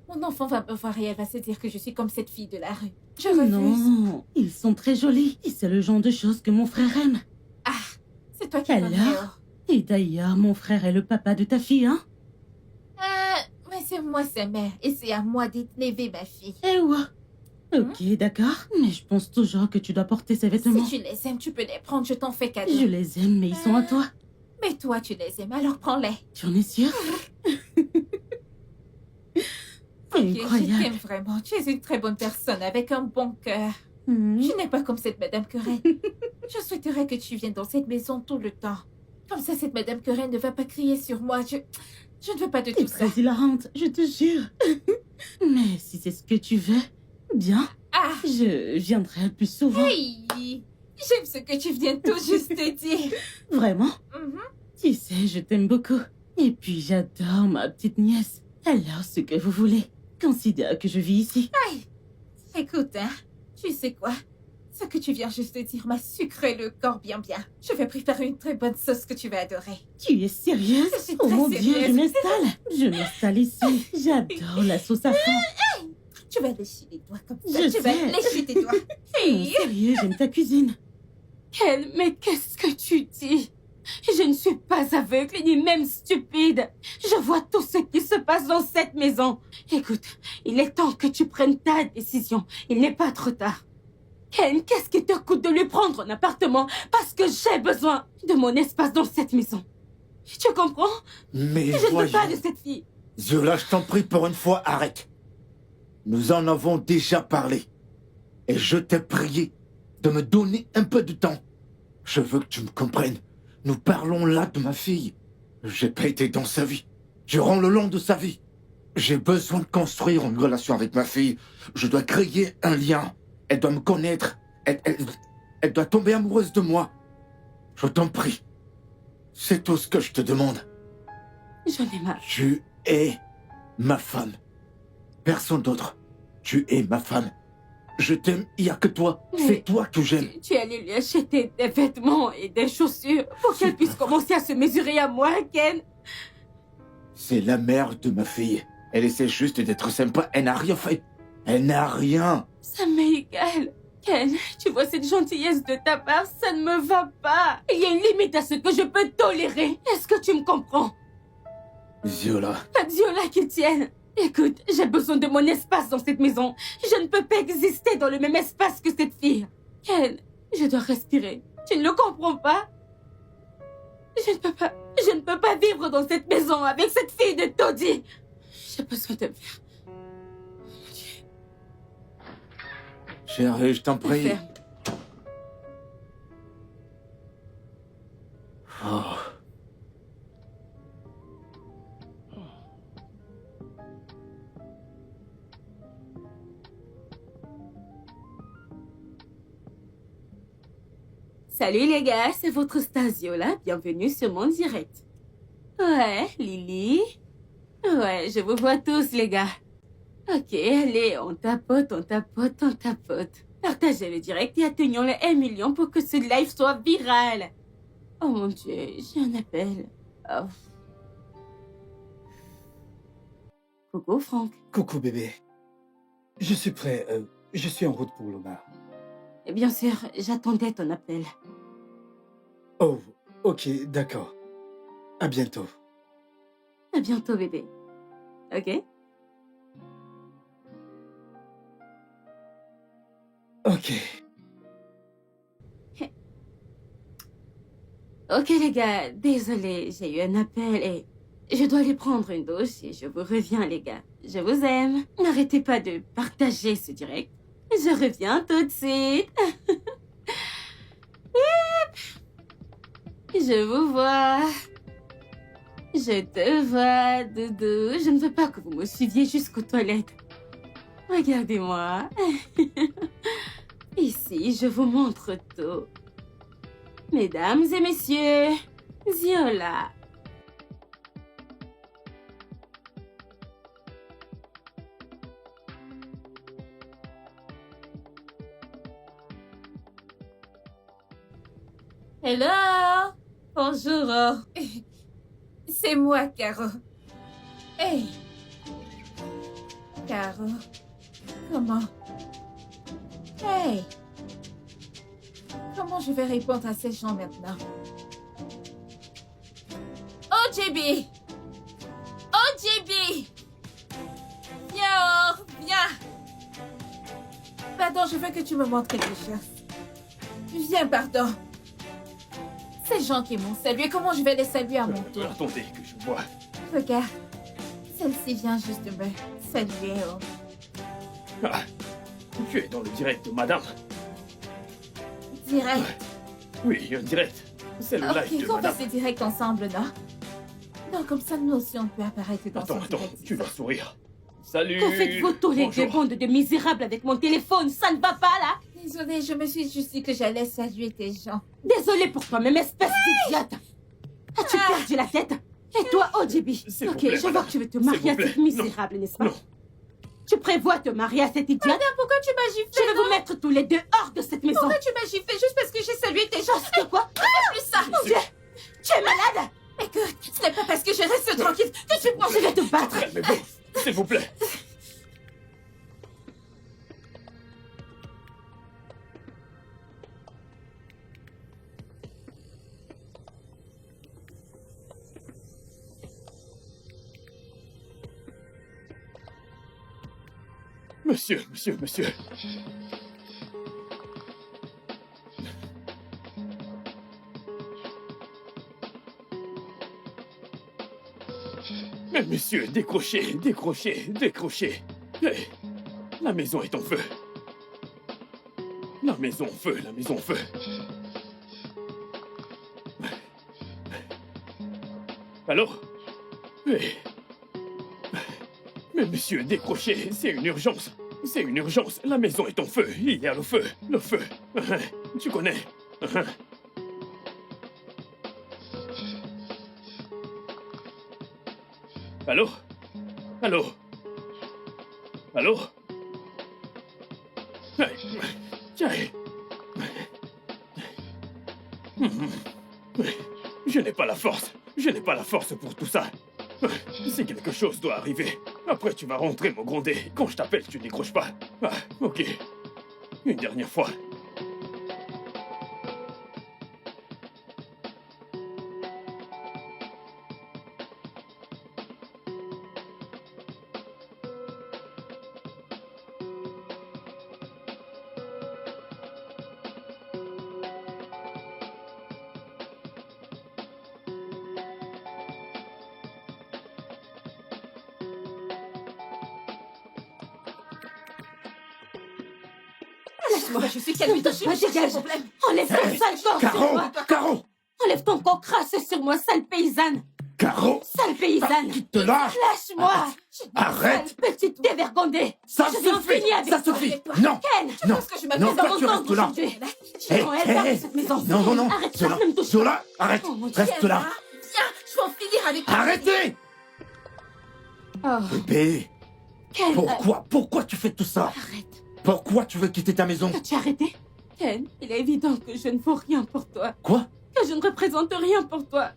Mon enfant va me voir et elle va se dire que je suis comme cette fille de la rue. Je refuse. Non, ils sont très jolis. Et c'est le genre de choses que mon frère aime. Ah, c'est toi qui Alors? connais. Et d'ailleurs, mon frère est le papa de ta fille, hein? Mais c'est moi sa mère et c'est à moi d'élever ma fille. Eh ouais. Ok, d'accord. Mais je pense toujours que tu dois porter ces vêtements. Si tu les aimes, tu peux les prendre, je t'en fais cadeau. Je les aime, mais ils sont à toi. Mais toi, tu les aimes, alors prends-les. Tu en es sûre? Ok, je Incroyable. t'aime vraiment. Tu es une très bonne personne avec un bon cœur. Hmm. Tu n'es pas comme cette Madame Querelle. Je souhaiterais que tu viennes dans cette maison tout le temps. Comme ça, cette Madame Querelle ne va pas crier sur moi. Je ne veux pas de T'es tout ça. très hilarante, je te jure. Mais si c'est ce que tu veux, bien, Ah, je viendrai plus souvent. hey, j'aime ce que tu viens tout juste de dire. Vraiment? Mhm. Tu sais, je t'aime beaucoup. Et puis j'adore ma petite nièce. Alors, ce que vous voulez. Considère que je vis ici. Écoute, hein, tu sais quoi? Ce que tu viens juste de dire m'a sucré le corps bien. Je vais préparer une très bonne sauce que tu vas adorer. Tu es sérieuse? Je suis Oh très mon Dieu, sérieuse. je m'installe. Je m'installe ici. J'adore la sauce à fond. Tu vas lécher les doigts comme ça. Je Tu vas sais. lécher tes doigts. Non, Hey. sérieux, j'aime ta cuisine. Ken, mais qu'est-ce que tu dis? Je ne suis pas aveugle ni même stupide. Je vois tout ce qui se passe dans cette maison. Écoute, il est temps que tu prennes ta décision. Il n'est pas trop tard. Ken, qu'est-ce qui te coûte de lui prendre un appartement? Parce que j'ai besoin de mon espace dans cette maison. Tu comprends? Mais Je ne veux voyons. pas de cette fille. Zola, je t'en prie, pour une fois, arrête. Nous en avons déjà parlé. Et je t'ai prié de me donner un peu de temps. Je veux que tu me comprennes. Nous parlons là de ma fille. J'ai pas été dans sa vie. Durant le long de sa vie. J'ai besoin de construire une relation avec ma fille. Je dois créer un lien. Elle doit me connaître. Elle doit tomber amoureuse de moi. Je t'en prie. C'est tout ce que je te demande. J'en ai marre. Tu es ma femme. Personne d'autre. Tu es ma femme. Je t'aime, il n'y a que toi. Mais- C'est toi que j'aime. Tu es allé lui acheter des vêtements et des chaussures pour qu'elle puisse commencer à se mesurer à moi, Ken. C'est la mère de ma fille. Elle essaie juste d'être sympa. Elle n'a rien fait. Elle n'a rien. Ça m'est égal. Ken, tu vois cette gentillesse de ta part, ça ne me va pas. Il y a une limite à ce que je peux tolérer. Est-ce que tu me comprends? Zola, Pas Diola qu'il tienne. Écoute, j'ai besoin de mon espace dans cette maison. Je ne peux pas exister dans le même espace que cette fille. Ken, Je dois respirer. Tu ne le comprends pas? Je ne peux pas vivre dans cette maison avec cette fille de taudis. J'ai besoin de me faire. Chérie, je t'en prie. Ferme. Oh. Salut les gars, c'est votre Stasio là. Bienvenue sur mon direct. Ouais, Lily. Ouais, je vous vois tous les gars. Ok, allez, on tapote, on tapote, on tapote. Partagez le direct et atteignons les 1 million pour que ce live soit viral. Oh mon Dieu, j'ai un appel. Oh. Coucou Franck. Coucou bébé. Je suis prêt. Je suis en route pour Loma. Et bien sûr, j'attendais ton appel. Oh, ok, d'accord. À bientôt. À bientôt bébé. Ok? Ok. Ok les gars, désolé, j'ai eu un appel et je dois aller prendre une douche et je vous reviens les gars. Je vous aime. N'arrêtez pas de partager ce direct. Je reviens tout de suite. Je vous vois. Je te vois, Doudou. Je ne veux pas que vous me suiviez jusqu'aux toilettes. Regardez-moi. Ici, je vous montre tout. Mesdames et messieurs, Ziola. Hello! Bonjour. C'est moi, Caro. Hey! Caro. Comment? Hey! Comment je vais répondre à ces gens maintenant? Oh, JB! Oh, JB! Viens, oh, viens! Pardon, je veux que tu me montres quelque chose. Viens, pardon. Ces gens qui m'ont salué, comment je vais les saluer à mon tour? Attendez que je vois. Regarde, celle-ci vient juste de me saluer. Oh. Ah, tu es dans le direct de madame. Direct. Oui, un direct. C'est le live Ok, de qu'on madame. fasse des directs ensemble, non? Non, comme ça, nous aussi, on peut apparaître dans Attends, ce attends, direct. tu vas sourire. Salut. Que faites-vous tous les deux Bonjour. bandes de misérables avec mon téléphone? Ça ne va pas là? Désolée, je me suis juste dit que j'allais saluer tes gens. Désolée pour toi-même, espèce d'idiote. As-tu perdu la tête? Et toi, OJB? S'il vous Ok, plaît, je vois madame. que tu veux te S'il marier à vous plaît. cette misérable, n'est-ce pas? Non. Tu prévois te marier à cette idiote? Pourquoi tu m'as giflé? Je vais vous mettre tous les deux hors de cette maison. Pourquoi tu m'as giflé juste parce que j'ai salué tes gens? Parce que quoi? Plus ça! Mon Dieu! Tu es malade? Écoute, ce n'est pas parce que je reste tranquille que tu prends... Je vais te battre. Calmez-vous, s'il vous plaît. Monsieur. Mais monsieur, décrochez. Hey, la maison est en feu. La maison en feu. Allô? Hey. Mais monsieur, décrochez, c'est une urgence. La maison est en feu. Il y a le feu. Tu connais. Allô? Tiens. Je n'ai pas la force pour tout ça. Si quelque chose doit arriver, après tu vas rentrer me gronder. Quand je t'appelle, tu décroches pas. Ah, ok. Une dernière fois. Lâche-moi. Je suis calme, Lâche-moi, dégage. Enlève ton sale corps sur Caro, moi. Caro, Enlève ton corps crasse sur moi, sale paysanne. Caro, Sale paysanne. qui te lâche? Lâche-moi. Arrête. Sale petite dévergondée. Ça Je viens suffit, finir avec ça toi. suffit. Non, Ken, non, pense que je non, m'appelle toi tu restes là. aujourd'hui. Hé, Non, elle part de cette maison. non, non, non, Arrête, Zola, même toucher. Zola, arrête, Oh, mon Dieu. reste là. Viens, je vais en finir avec toi. Arrêtez. Oh, Bébé, Ken, pourquoi tu fais tout ça? arrête. Pourquoi tu veux quitter ta maison? As-tu arrêté? Ken, il est évident que je ne vaux rien pour toi. Quoi? Que je ne représente rien pour toi.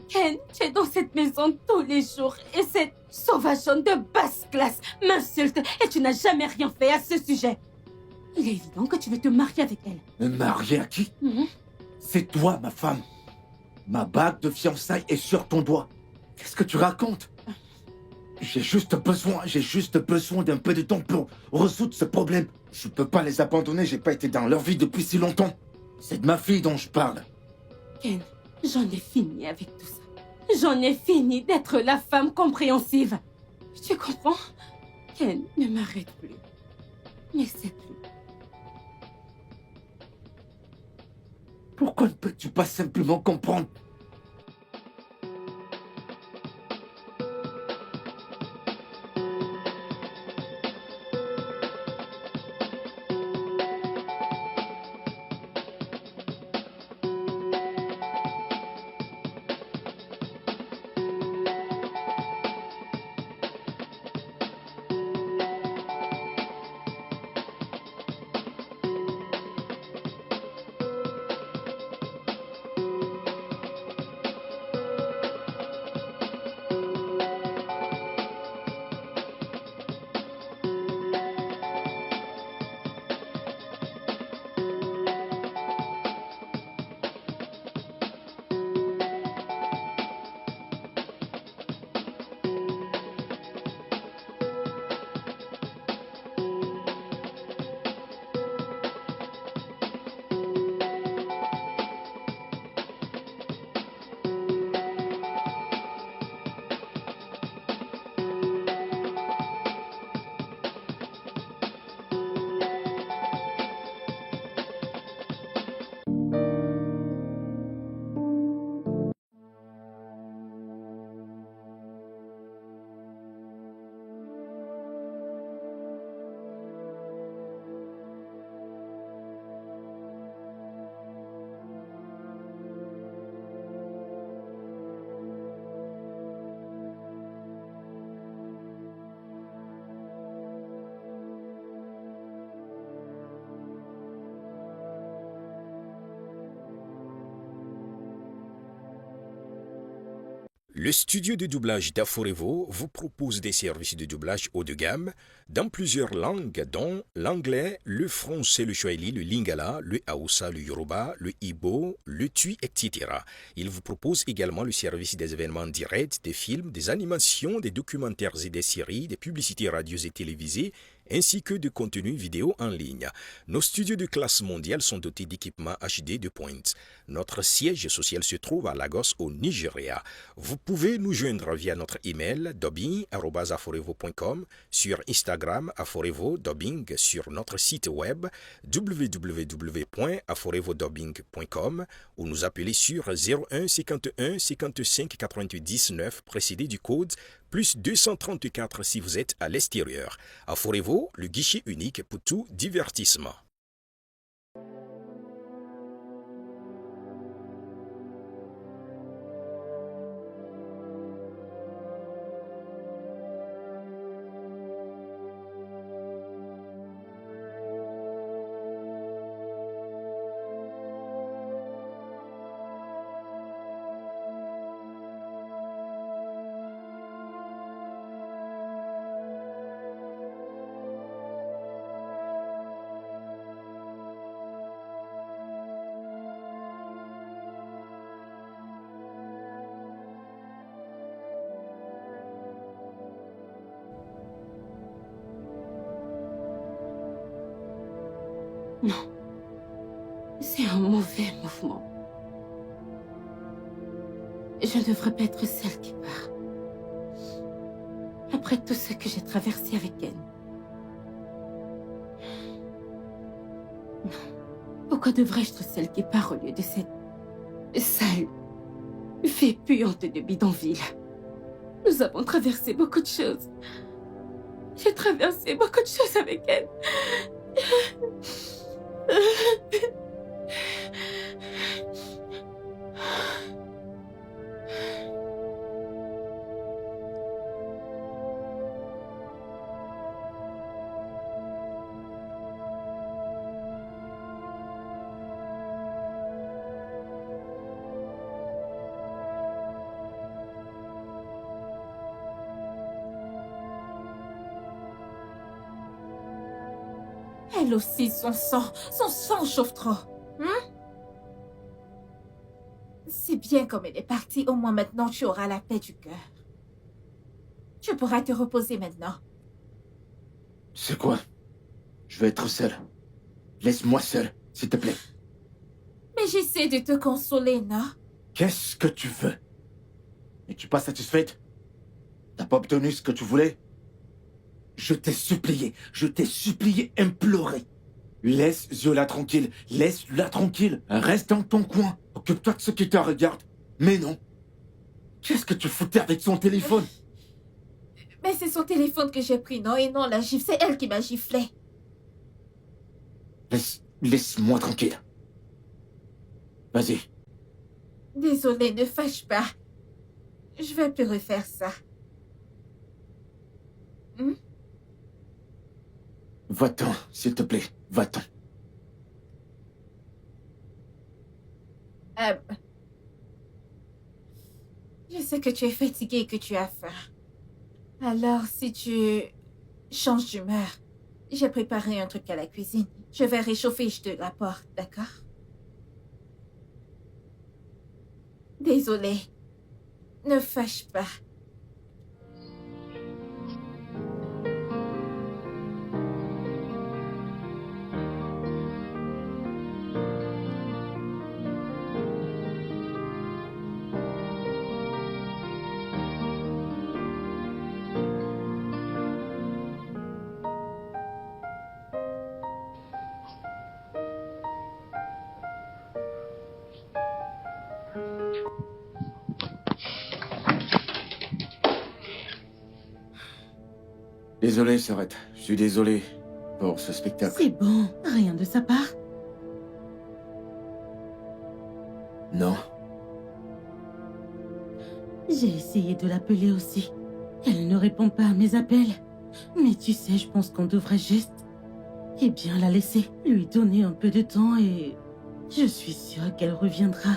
Ken, tu es dans cette maison tous les jours et cette sauvageonne de basse classe m'insulte et tu n'as jamais rien fait à ce sujet. Il est évident que tu veux te marier avec elle. Me marier à qui? Mhm. C'est toi, ma femme. Ma bague de fiançailles est sur ton doigt. Qu'est-ce que tu racontes? J'ai juste besoin d'un peu de temps pour résoudre ce problème. Je peux pas les abandonner, j'ai pas été dans leur vie depuis si longtemps. C'est de ma fille dont je parle. Ken, j'en ai fini avec tout ça. J'en ai fini d'être la femme compréhensive. Tu comprends? Ken, ne m'arrête plus. N'essaie plus. Pourquoi ne peux-tu pas simplement comprendre? Le studio de doublage d'Aforevo vous propose des services de doublage haut de gamme dans plusieurs langues dont l'anglais, le français, le swahili, le lingala, le hausa, le yoruba, le igbo, le tui, etc. Il vous propose également le service des événements directs, des films, des animations, des documentaires et des séries, des publicités radios et télévisées, ainsi que de contenus vidéo en ligne. Nos studios de classe mondiale sont dotés d'équipements HD de pointe. Notre siège social se trouve à Lagos au Nigeria. Vous pouvez nous joindre via notre email dubbing@aforevo.com, sur Instagram aforevo-dubbing, sur notre site web www.aforevodubbing.com ou nous appeler sur 01 51 55 88 19 précédé du code plus 234 si vous êtes à l'extérieur. Aforevo, le guichet unique pour tout divertissement. Non. C'est un mauvais mouvement. Je ne devrais pas être celle qui part. Après tout ce que j'ai traversé avec elle. Pourquoi devrais-je être celle qui part au lieu de cette sale fille puante de bidonville? Nous avons traversé beaucoup de choses. J'ai traversé beaucoup de choses avec elle. Elle aussi, son sang chauffe trop. C'est bien comme elle est partie, au moins maintenant tu auras la paix du cœur. Tu pourras te reposer maintenant. C'est quoi? Je veux être seul. Laisse-moi seul, s'il te plaît. Mais j'essaie de te consoler, non? Qu'est-ce que tu veux? Es-tu pas satisfaite? T'as pas obtenu ce que tu voulais? Je t'ai supplié, imploré. Laisse Zola tranquille, laisse-la tranquille. Reste dans ton coin, occupe-toi de ce qui te regarde. Mais non. Qu'est-ce que tu foutais avec son téléphone? Mais c'est son téléphone que j'ai pris, non? Et non, la gifle, c'est elle qui m'a giflé. Laisse-moi tranquille. Vas-y. Désolée, ne fâche pas. Je vais plus refaire ça. Va-t'en, s'il te plaît. Va-t'en. Je sais que tu es fatiguée et que tu as faim. Alors, si tu changes d'humeur, j'ai préparé un truc à la cuisine. Je vais réchauffer et je te l'apporte, d'accord? Désolée. Ne fâche pas. Désolé, Sarette. Je suis désolé pour ce spectacle. C'est bon, rien de sa part. Non. J'ai essayé de l'appeler aussi. Elle ne répond pas à mes appels. Mais tu sais, je pense qu'on devrait juste... Eh bien, la laisser. Lui donner un peu de temps et... Je suis sûre qu'elle reviendra.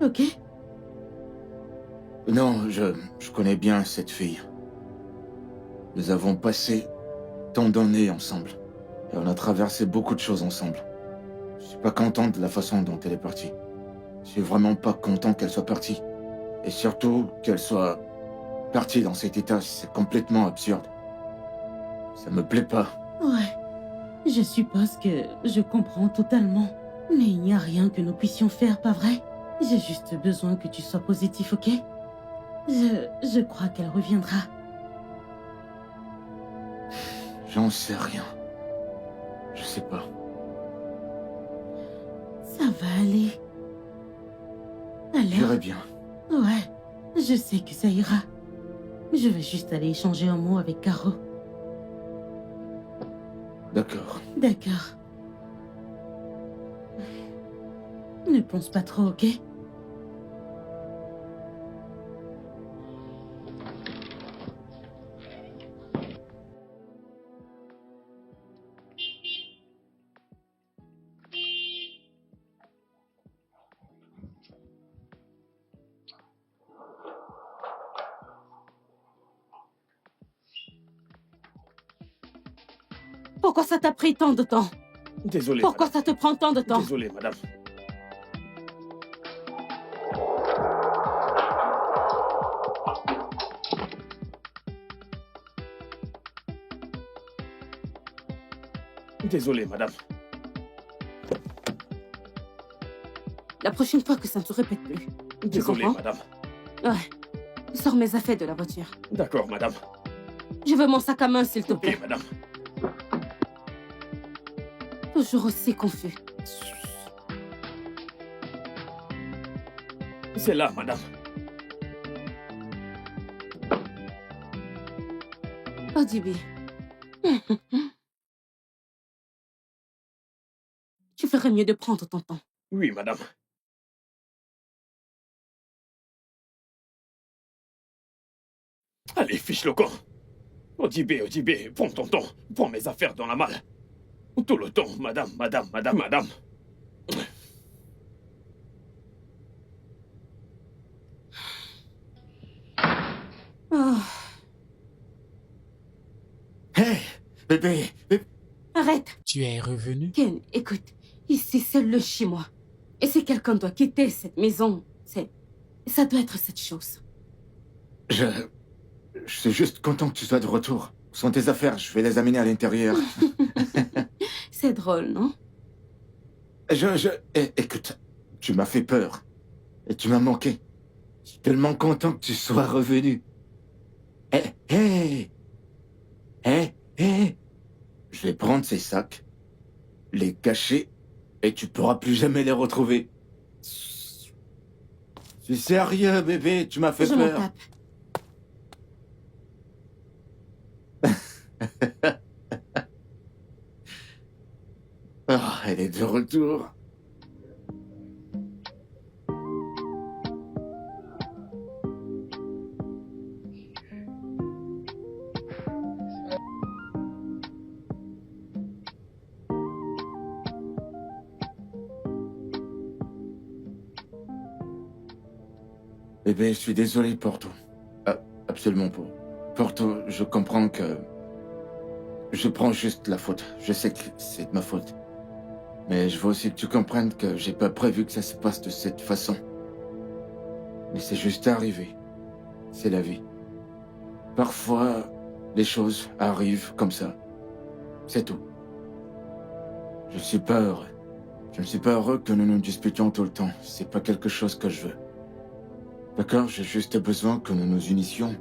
Ok? Non, je connais bien cette fille. Nous avons passé tant d'années ensemble. Et on a traversé beaucoup de choses ensemble. Je suis pas content de la façon dont elle est partie. Je suis vraiment pas content qu'elle soit partie. Et surtout, qu'elle soit partie dans cet état, c'est complètement absurde. Ça me plaît pas. Ouais. Je suppose que je comprends totalement. Mais il n'y a rien que nous puissions faire, pas vrai? J'ai juste besoin que tu sois positif, ok? Je crois qu'elle reviendra. J'en sais rien. Je sais pas. Ça va aller. Alors? J'irai bien. Ouais, je sais que ça ira. Je vais juste aller échanger un mot avec Caro. D'accord. D'accord. Ne pense pas trop, ok? Pourquoi ça t'a pris tant de temps? Désolé, Pourquoi madame. ça te prend tant de temps? Désolé, madame. Désolé, madame. La prochaine fois que ça ne se répète plus. Tu Désolé, comprends? madame. Ouais. Sors mes affaires de la voiture. D'accord, madame. Je veux mon sac à main, s'il te Ok, plaît. madame. Toujours aussi confus. C'est là, madame. Odibi. Tu ferais mieux de prendre ton temps. Oui, madame. Allez, fiche le camp. Odibe, prends ton temps. Prends mes affaires dans la malle. Tout le temps, madame. Oh. Hé, bébé. Arrête. Tu es revenu? Ken, écoute. Ici, c'est le chez moi. Et si quelqu'un doit quitter cette maison, ça doit être cette chose. Je suis juste content que tu sois de retour. Où sont tes affaires? Je vais les amener à l'intérieur. C'est drôle, non? Écoute, tu m'as fait peur. Et tu m'as manqué. Je suis tellement content que tu sois revenu. Hé. Je vais prendre ces sacs, les cacher, et tu pourras plus jamais les retrouver. C'est sérieux, bébé, tu m'as fait Je m'en peur. tape. Ah, elle est de retour. Bébé, je suis désolé pour tout. Absolument pas. Pour tout, je comprends que... Je prends juste la faute. Je sais que c'est de ma faute. Mais je veux aussi que tu comprennes que j'ai pas prévu que ça se passe de cette façon. Mais c'est juste arrivé. C'est la vie. Parfois, les choses arrivent comme ça. C'est tout. Je suis pas heureux. Je ne suis pas heureux que nous nous disputions tout le temps. C'est pas quelque chose que je veux. D'accord? J'ai juste besoin que nous nous unissions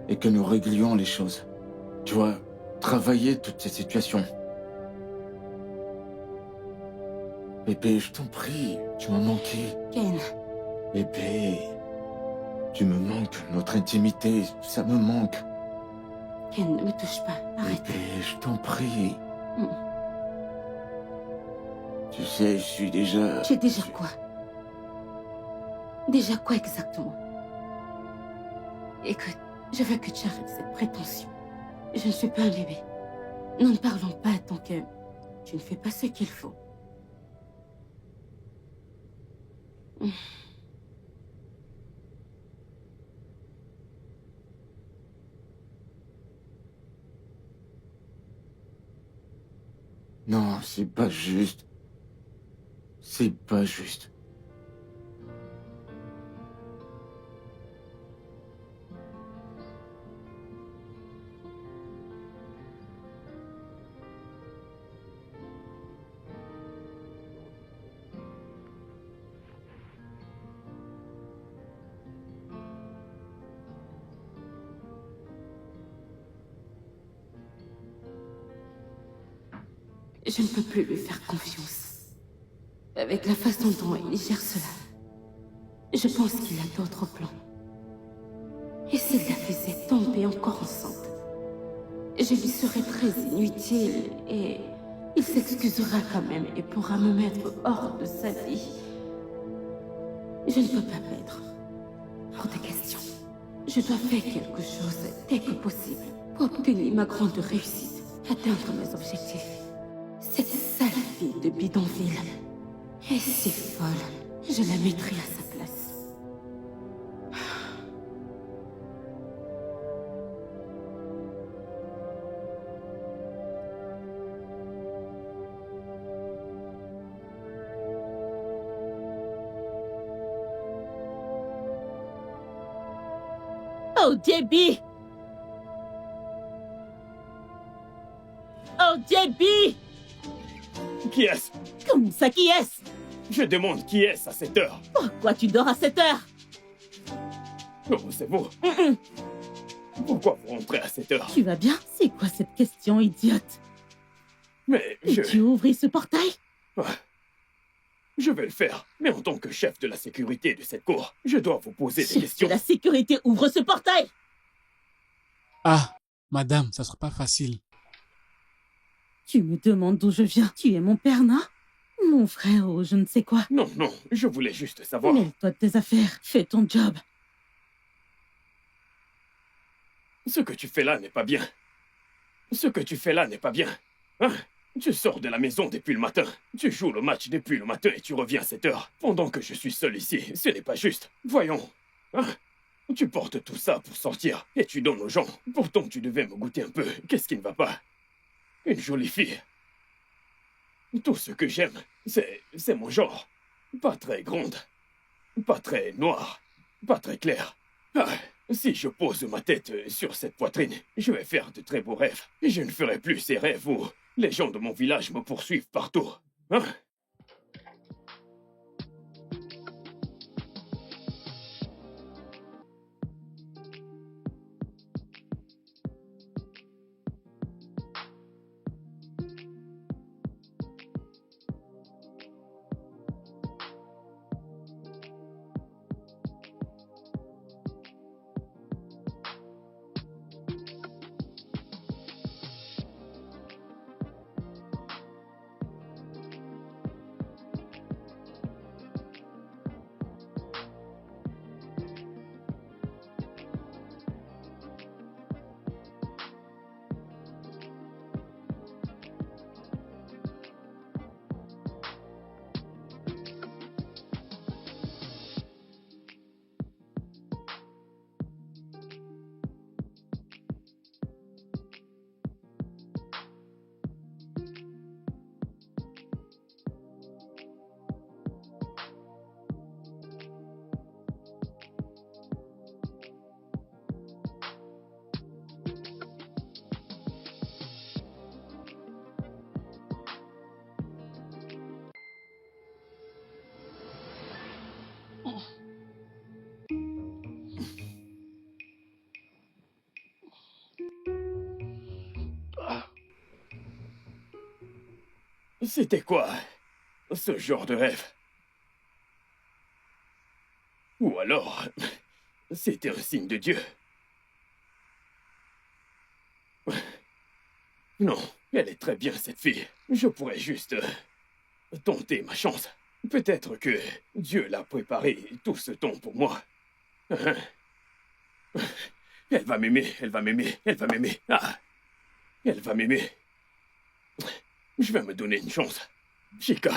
et que nous réglions les choses. Tu vois, travailler toutes ces situations. Bébé, je t'en prie, tu m'as manqué. Ken. Bébé, tu me manques, notre intimité, ça me manque. Ken, ne me touche pas, arrête. Bébé, je t'en prie. Mm. Tu sais, je suis déjà... Tu es déjà quoi? Déjà quoi exactement? Écoute, je veux que tu arrêtes cette prétention. Je ne suis pas un bébé. Nous ne parlons pas tant que tu ne fais pas ce qu'il faut. Non, c'est pas juste. C'est pas juste. Je ne peux plus lui faire confiance. Avec la façon dont il gère cela, je pense qu'il a d'autres plans. Et s'il la faisait tomber encore enceinte, je lui serais très inutile et il s'excusera quand même et pourra me mettre hors de sa vie. Je ne peux pas perdre. Hors de question. Je dois faire quelque chose dès que possible pour obtenir ma grande réussite, atteindre mes objectifs. Cette sale fille de bidonville est si folle, je la mettrai à sa place. Oh, Debbie! Oh, Debbie! Qui est-ce? Comme ça, qui est-ce? Je demande qui est-ce à cette heure? Pourquoi tu dors à cette heure? Oh, c'est vous. Pourquoi vous rentrez à cette heure? Tu vas bien? C'est quoi cette question idiote? Mais Et tu ouvres ce portail? Je vais le faire, mais en tant que chef de la sécurité de cette cour, je dois vous poser des Chef questions. de la sécurité, ouvre ce portail! Ah, madame, ça sera pas facile. Tu me demandes d'où je viens. Tu es mon père, non? Mon frère ou je ne sais quoi. Non, non, je voulais juste savoir. Mêle-toi de tes affaires. Fais ton job. Ce que tu fais là n'est pas bien. Ce que tu fais là n'est pas bien. Hein? Tu sors de la maison depuis le matin. Tu joues le match depuis le matin et tu reviens à 7 heures. Pendant que je suis seul ici, ce n'est pas juste. Voyons. Hein? Tu portes tout ça pour sortir et tu donnes aux gens. Pourtant, tu devais me goûter un peu. Qu'est-ce qui ne va pas? Une jolie fille. Tout ce que j'aime, c'est mon genre. Pas très grande. Pas très noire. Pas très claire. Ah, si je pose ma tête sur cette poitrine, je vais faire de très beaux rêves. Et je ne ferai plus ces rêves où les gens de mon village me poursuivent partout. Hein? C'était quoi, ce genre de rêve? Ou alors, c'était un signe de Dieu? Non, elle est très bien, cette fille. Je pourrais juste tenter ma chance. Peut-être que Dieu l'a préparé tout ce temps pour moi. Elle va m'aimer, elle va m'aimer, elle va m'aimer. Ah, elle va m'aimer. Je vais me donner une chance. Chica.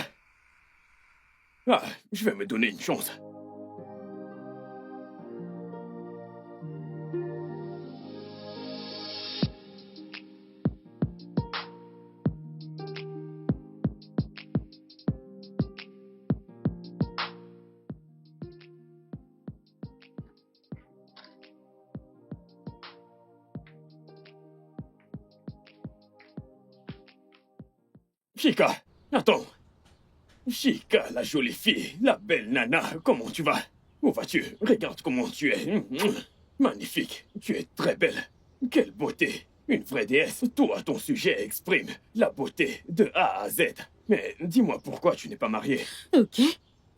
Ah, je vais me donner une chance. Chica, attends. Chica, la jolie fille, la belle nana, comment tu vas? Où vas-tu? Regarde comment tu es. Magnifique, tu es très belle. Quelle beauté. Une vraie déesse. Tout à ton sujet exprime la beauté de A à Z. Mais dis-moi pourquoi tu n'es pas mariée. Ok,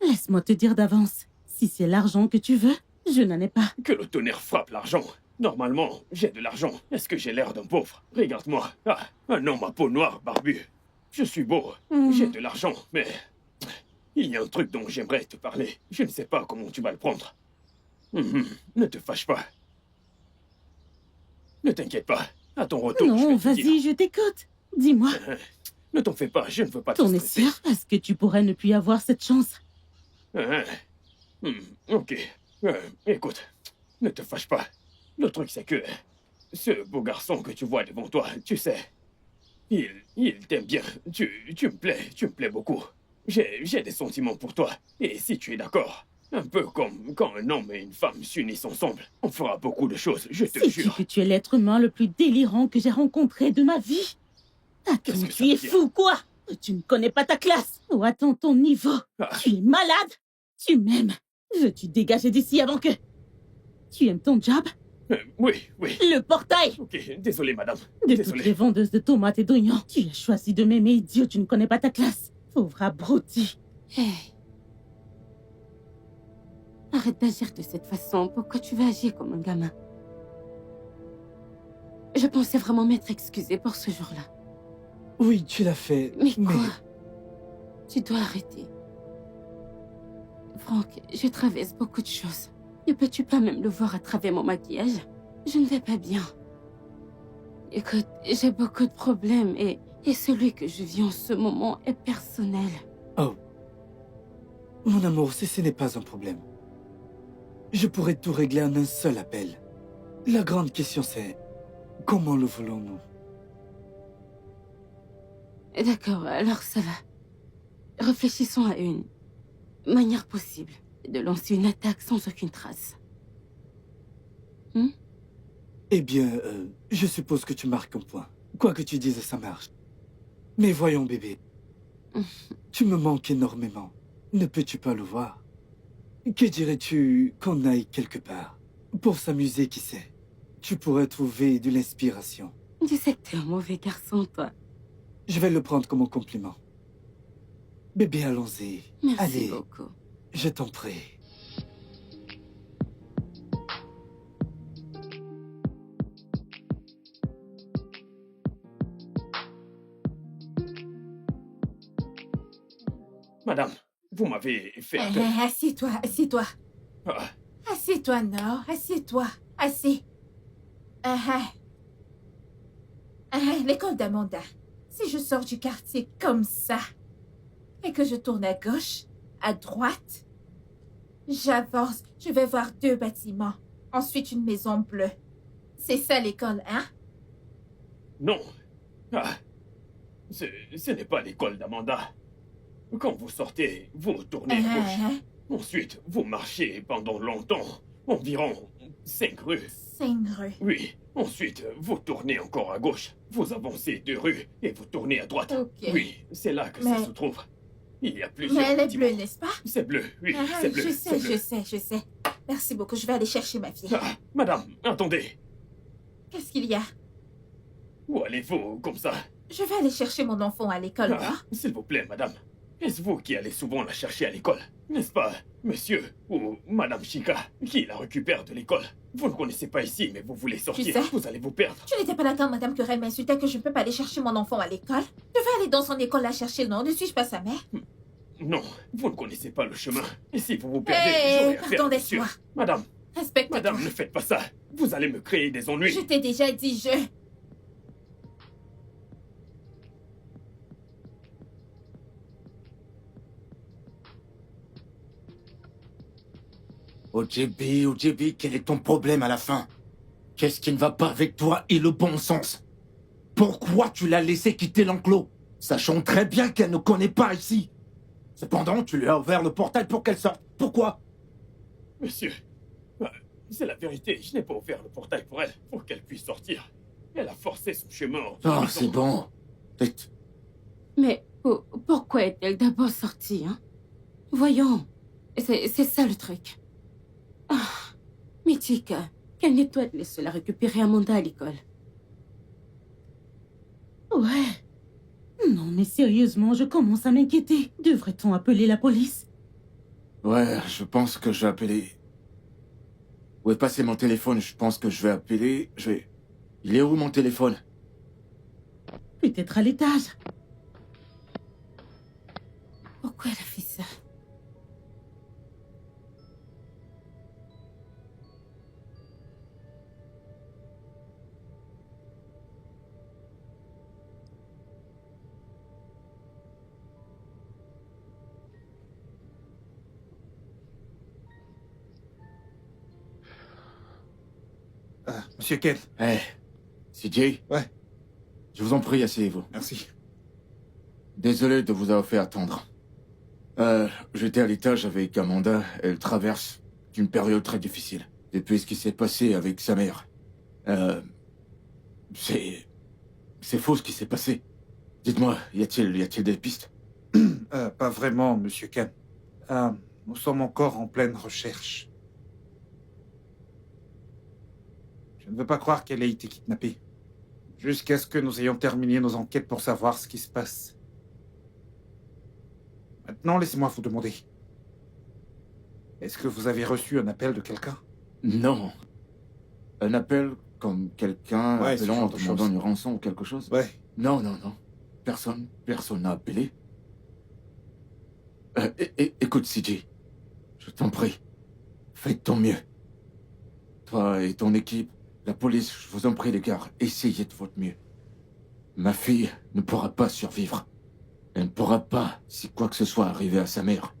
laisse-moi te dire d'avance. Si c'est l'argent que tu veux, je n'en ai pas. Que le tonnerre frappe l'argent. Normalement, j'ai de l'argent. Est-ce que j'ai l'air d'un pauvre? Regarde-moi. Ah, un homme à peau noire, barbu. Je suis beau. J'ai de l'argent, mais... il y a un truc dont j'aimerais te parler. Je ne sais pas comment tu vas le prendre. Ne te fâche pas. Ne t'inquiète pas. À ton retour, je Non, vais te dire. vas-y, je t'écoute. Dis-moi. Ne t'en fais pas, je ne veux pas te T'en es stresser. sûr? Est-ce que tu pourrais ne plus avoir cette chance? Ok. Écoute, ne te fâche pas. Le truc, c'est que... ce beau garçon que tu vois devant toi, tu sais... Il t'aime bien. Tu me plais beaucoup. J'ai des sentiments pour toi. Et si tu es d'accord, un peu comme quand un homme et une femme s'unissent ensemble, on fera beaucoup de choses, je te Sais-tu jure. que tu es l'être humain le plus délirant que j'ai rencontré de ma vie? Attends, Qu'est-ce que ça tu es veut dire? fou, quoi? Tu ne connais pas ta classe? Oh, attends ton niveau. Ah. Tu es malade? Tu m'aimes? Veux-tu dégager d'ici avant que... Tu aimes ton job? Oui, oui. Le portail! Ok, désolé, madame. De Désolé. toutes les vendeuses de tomates et d'oignons, tu as choisi de m'aimer, idiot, tu ne connais pas ta classe. Pauvre abruti. Hey. Arrête d'agir de cette façon. Pourquoi tu vas agir comme un gamin? Je pensais vraiment m'être excusée pour ce jour-là. Oui, tu l'as fait. Mais quoi? Tu dois arrêter. Franck, je traverse beaucoup de choses. Ne peux-tu pas même le voir à travers mon maquillage? Je ne vais pas bien. Écoute, j'ai beaucoup de problèmes et celui que je vis en ce moment est personnel. Oh. Mon amour, ce n'est pas un problème. Je pourrais tout régler en un seul appel. La grande question c'est, comment le voulons-nous? D'accord, alors ça va. Réfléchissons à une manière possible de lancer une attaque sans aucune trace. Eh bien, je suppose que tu marques un point. Quoi que tu dises, ça marche. Mais voyons, bébé. Tu me manques énormément. Ne peux-tu pas le voir? Que dirais-tu qu'on aille quelque part? Pour s'amuser, qui sait? Tu pourrais trouver de l'inspiration. Tu sais que t'es un mauvais garçon, toi. Je vais le prendre comme un compliment. Bébé, allons-y. Merci Allez, beaucoup. je t'en prie. Madame, vous m'avez fait appel. Assieds-toi, assieds-toi. Ah, Assieds-toi, Nord, assieds-toi. Assis. L'école d'Amanda. Si je sors du quartier comme ça, et que je tourne à gauche, à droite, j'avance, je vais voir 2 bâtiments. Ensuite, une maison bleue. C'est ça l'école, hein? non. Ah, ce n'est pas l'école d'Amanda. Quand vous sortez, vous tournez à gauche. Ensuite, vous marchez pendant longtemps, environ 5 rues. 5 rues. Oui. Ensuite, vous tournez encore à gauche. Vous avancez 2 rues et vous tournez à droite. Ok. Oui, c'est là que Mais- ça se trouve. Il y a plusieurs Mais elle est bâtiments. bleue, n'est-ce pas? C'est bleu, oui, c'est bleu. Je c'est sais, bleu. je sais. Merci beaucoup, je vais aller chercher ma fille. Ah, madame, attendez. Qu'est-ce qu'il y a? Où allez-vous comme ça? Je vais aller chercher mon enfant à l'école, Ah, Nord. s'il vous plaît, madame. Est-ce vous qui allez souvent la chercher à l'école? N'est-ce pas, monsieur ou madame Chica, qui la récupère de l'école? Vous ne connaissez pas ici, mais vous voulez sortir. sais. Vous allez vous perdre. Tu n'étais pas là quand Madame Querelle m'insultait que je ne peux pas aller chercher mon enfant à l'école? Je vais aller dans son école la chercher, non? Ne suis-je pas sa mère? Non, vous ne connaissez pas le chemin. Et si vous vous perdez, Hé, j'aurai affaire, pardon, monsieur. laisse-moi. Madame, Respecte-toi. madame, ne faites pas ça. Vous allez me créer des ennuis. Je t'ai déjà dit, OJB, quel est ton problème à la fin? Qu'est-ce qui ne va pas avec toi et le bon sens? Pourquoi tu l'as laissé quitter l'enclos, sachant très bien qu'elle ne connaît pas ici? Cependant, tu lui as ouvert le portail pour qu'elle sorte. Pourquoi? Monsieur, c'est la vérité. Je n'ai pas ouvert le portail pour elle, pour qu'elle puisse sortir. Elle a forcé son chemin hors de la Oh, maison. c'est bon. Mais pourquoi est-elle d'abord sortie, hein? Voyons. C'est ça le truc. Ah, Mitika, qu'elle nettoie de laisser la récupérer Amanda à l'école. Ouais. Non, mais sérieusement, je commence à m'inquiéter. Devrait-on appeler la police? Ouais, je pense que je vais appeler... Où est passé mon téléphone? Je pense que je vais appeler... Il est où mon téléphone? Peut-être à l'étage. Pourquoi elle a fait ça? Monsieur Ken. Eh, CJ? Ouais. Je vous en prie, asseyez-vous. Merci. Désolé de vous avoir fait attendre. J'étais à l'étage avec Amanda. Elle traverse une période très difficile. Depuis ce qui s'est passé avec sa mère. C'est faux ce qui s'est passé. Dites-moi, y a-t-il des pistes? Pas vraiment, monsieur Ken. Nous sommes encore en pleine recherche. ne veux pas croire qu'elle ait été kidnappée. Jusqu'à ce que nous ayons terminé nos enquêtes pour savoir ce qui se passe. Maintenant, laissez-moi vous demander. Est-ce que vous avez reçu un appel de quelqu'un? Non. Un appel comme quelqu'un Ouais, ce appelant genre en de demandant choses. une rançon ou quelque chose? Ouais. Non. Personne n'a appelé. Écoute, CJ, je t'en prie, fais de ton mieux. Toi et ton équipe, la police, je vous en prie les gars, essayez de votre mieux. Ma fille ne pourra pas survivre. Elle ne pourra pas si quoi que ce soit arrivé à sa mère.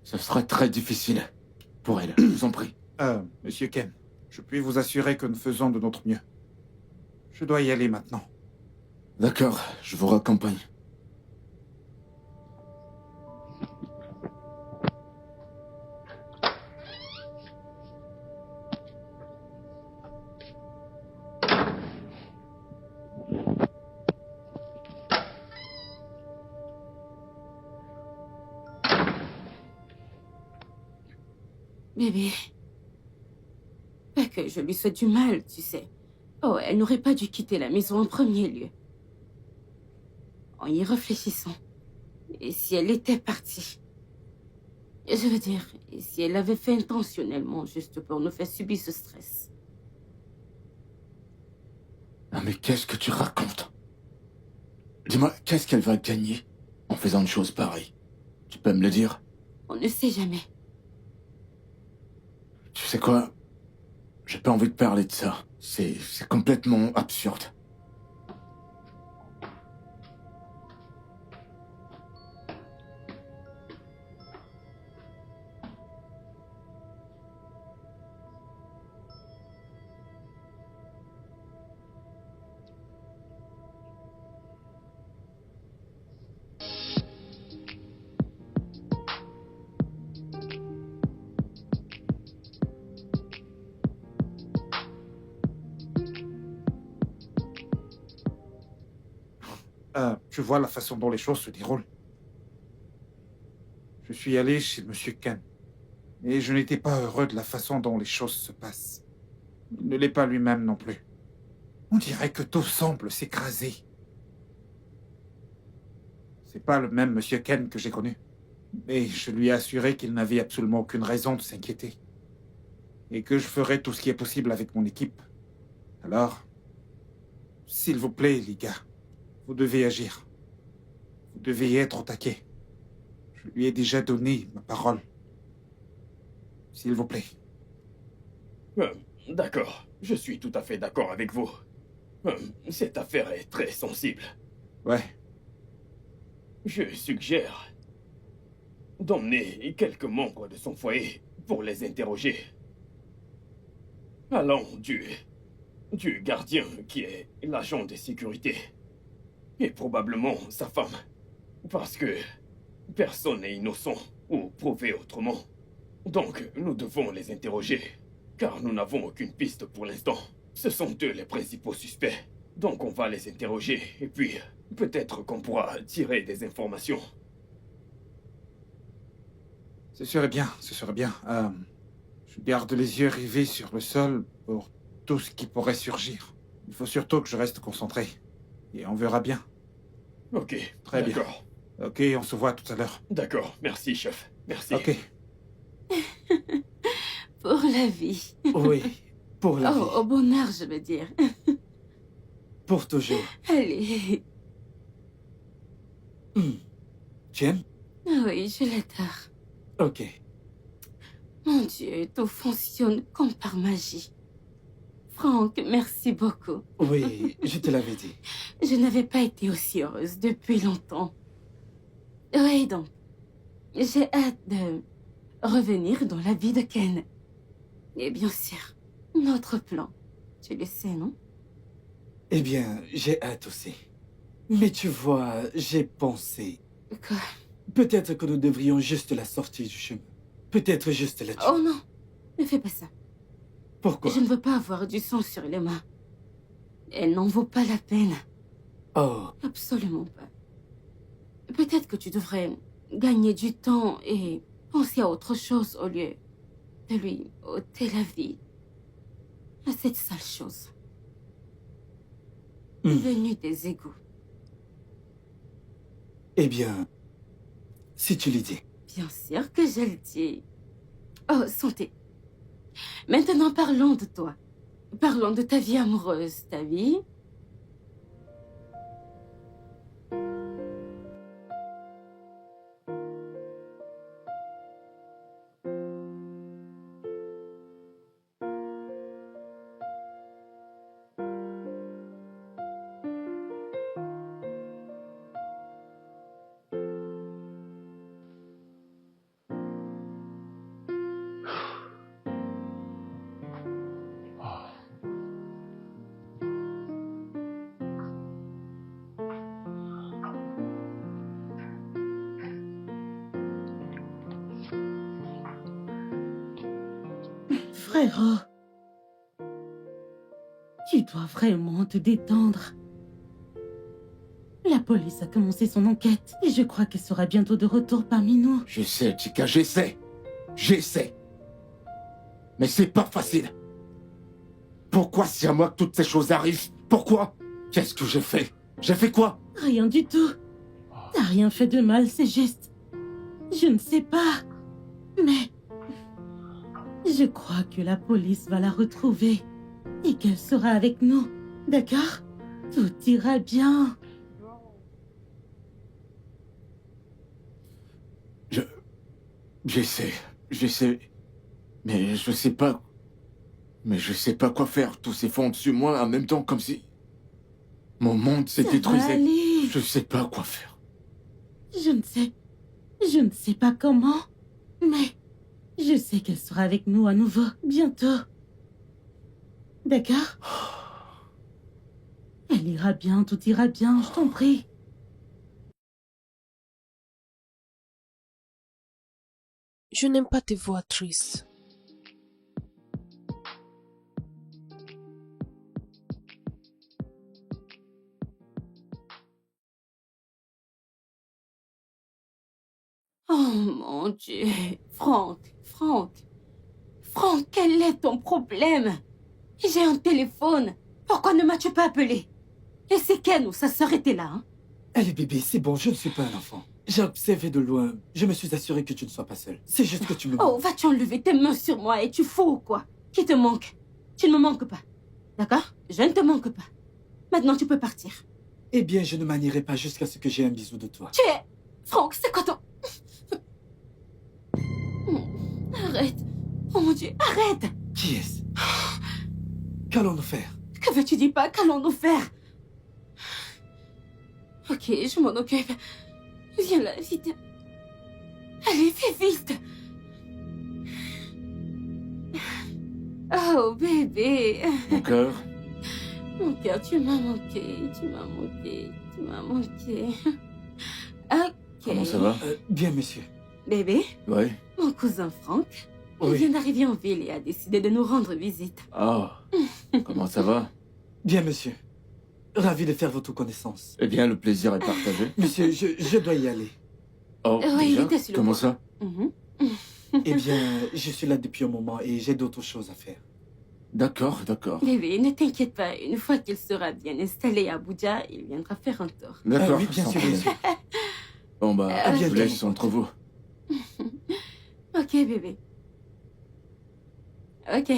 Ce sera très difficile pour elle, je vous en prie. Monsieur Ken, je puis vous assurer que nous faisons de notre mieux. Je dois y aller maintenant. D'accord, je vous raccompagne. Bébé. Pas que je lui souhaite du mal, tu sais. Oh, elle n'aurait pas dû quitter la maison en premier lieu. En y réfléchissant. Et si elle était partie? Je veux dire, et si elle l'avait fait intentionnellement, juste pour nous faire subir ce stress? Ah mais qu'est-ce que tu racontes? Dis-moi, qu'est-ce qu'elle va gagner en faisant une chose pareille? Tu peux me le dire? On ne sait jamais. Tu sais quoi? J'ai pas envie de parler de ça. C'est complètement absurde. Tu vois la façon dont les choses se déroulent. Je suis allé chez Monsieur Ken. Et je n'étais pas heureux de la façon dont les choses se passent. Il ne l'est pas lui-même non plus. On dirait que tout semble s'écraser. C'est pas le même Monsieur Ken que j'ai connu. Mais je lui ai assuré qu'il n'avait absolument aucune raison de s'inquiéter. Et que je ferai tout ce qui est possible avec mon équipe. Alors, s'il vous plaît, les gars, vous devez agir. Vous devez être au taquet. Je lui ai déjà donné ma parole. S'il vous plaît. D'accord, je suis tout à fait d'accord avec vous. Cette affaire est très sensible. Ouais. Je suggère d'emmener quelques membres de son foyer pour les interroger. Allant du gardien qui est l'agent de sécurité et probablement sa femme. Parce que personne n'est innocent ou prouvé autrement. Donc nous devons les interroger, car nous n'avons aucune piste pour l'instant. Ce sont eux les principaux suspects. Donc on va les interroger et puis peut-être qu'on pourra tirer des informations. Ce serait bien, ce serait bien. Je garde les yeux rivés sur le sol pour tout ce qui pourrait surgir. Il faut surtout que je reste concentré. Et on verra bien. Ok, Très bien. d'accord. Ok, on se voit tout à l'heure. D'accord, merci chef. Merci. Ok. Pour la vie. Oui, pour la vie. Oh, au bonheur, je veux dire. Pour toujours. Allez. Tu aimes? Oui, je l'adore. Ok. Mon Dieu, tout fonctionne comme par magie. Franck, merci beaucoup. Oui, je te l'avais dit. Je n'avais pas été aussi heureuse depuis longtemps. Oui, donc, j'ai hâte de revenir dans la vie de Ken. Et bien sûr, notre plan. Tu le sais, non? Eh bien, j'ai hâte aussi. Mais tu vois, j'ai pensé. Quoi? Peut-être que nous devrions juste la sortir du chemin. Peut-être juste la tuer. Oh non, ne fais pas ça. Pourquoi? Je ne veux pas avoir du sang sur les mains. Elle n'en vaut pas la peine. Oh, Absolument pas. Peut-être que tu devrais gagner du temps et penser à autre chose au lieu de lui ôter la vie. à cette sale chose. Hmm. Venue des égouts. Eh bien, si tu le dis. Bien sûr que je le dis. Oh, santé. Maintenant, parlons de toi. Parlons de ta vie amoureuse, ta vie. Frérot, tu dois vraiment te détendre. La police a commencé son enquête et je crois qu'elle sera bientôt de retour parmi nous. J'essaie, Chica, j'essaie. J'essaie. Mais c'est pas facile. Pourquoi c'est à moi que toutes ces choses arrivent? Pourquoi? Qu'est-ce que j'ai fait? J'ai fait quoi? Rien du tout. T'as rien fait de mal, c'est juste... Je ne sais pas. Mais... je crois que la police va la retrouver et qu'elle sera avec nous. D'accord? Tout ira bien. J'essaie. Mais je sais pas. Mais je sais pas quoi faire. Tout s'effondre sur moi en même temps, comme si mon monde s'est Ça va détruisé. aller. Je sais pas quoi faire. Je ne sais pas comment, mais je sais qu'elle sera avec nous à nouveau, bientôt. D'accord? Elle ira bien, tout ira bien, je t'en prie. Je n'aime pas tes voix tristes. Oh mon Dieu. Franck, quel est ton problème? J'ai un téléphone. Pourquoi ne m'as-tu pas appelé? Et c'est Ken ou sa sœur était là, hein? Allez bébé, c'est bon, je ne suis pas un enfant. J'ai observé de loin. Je me suis assuré que tu ne sois pas seule. C'est juste que tu me... Oh, vas-tu enlever tes mains sur moi et tu fous ou quoi? Qui te manque? Tu ne me manques pas. D'accord? Je ne te manque pas. Maintenant, tu peux partir. Eh bien, je ne manierai pas jusqu'à ce que j'ai un bisou de toi. Tu es... Franck, c'est quoi ton... Arrête. Oh mon Dieu, arrête. Qui est-ce? Qu'allons-nous faire? Que veux-tu dire pas? Qu'allons-nous faire? Ok, je m'en occupe. Viens là, vite. Allez, fais vite. Oh, bébé. Mon cœur, Mon cœur, tu m'as manqué. Ok. comment ça va? Bien, monsieur. Bébé, Ouais. mon cousin Franck, il Oui. vient d'arriver en ville et a décidé de nous rendre visite. Ah, comment ça va? Bien, monsieur. Ravi de faire votre connaissance. Eh bien, le plaisir est partagé. Monsieur, je dois y aller. Oh, Oui, déjà? il était sur le Comment point. ça? Mhm. Eh bien, je suis là depuis un moment et j'ai d'autres choses à faire. D'accord. Bébé, ne t'inquiète pas. Une fois qu'il sera bien installé à Abuja, il viendra faire un tour. D'accord, oui, bien sans sûr, problème. bien sûr. Bon, bah, À je vous bientôt. laisse entre vous. Ok, bébé. Ok.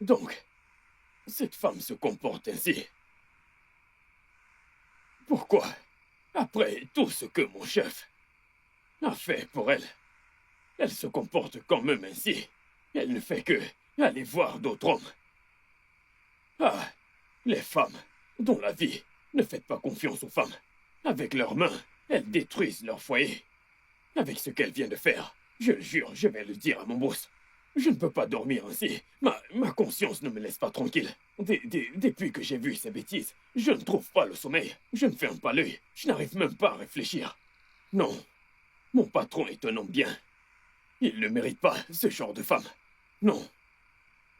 Donc, cette femme se comporte ainsi. Pourquoi, après tout ce que mon chef a fait pour elle, elle se comporte quand même ainsi? Elle ne fait que aller voir d'autres hommes. Ah, les femmes, dont la vie, ne faites pas confiance aux femmes. Avec leurs mains, elles détruisent leur foyer. Avec ce qu'elle vient de faire, je le jure, je vais le dire à mon boss. Je ne peux pas dormir ainsi. Ma conscience ne me laisse pas tranquille. Depuis que j'ai vu ces bêtises, je ne trouve pas le sommeil. Je ne ferme pas l'œil. Je n'arrive même pas à réfléchir. Non, mon patron est un homme bien. Il ne mérite pas ce genre de femme. Non.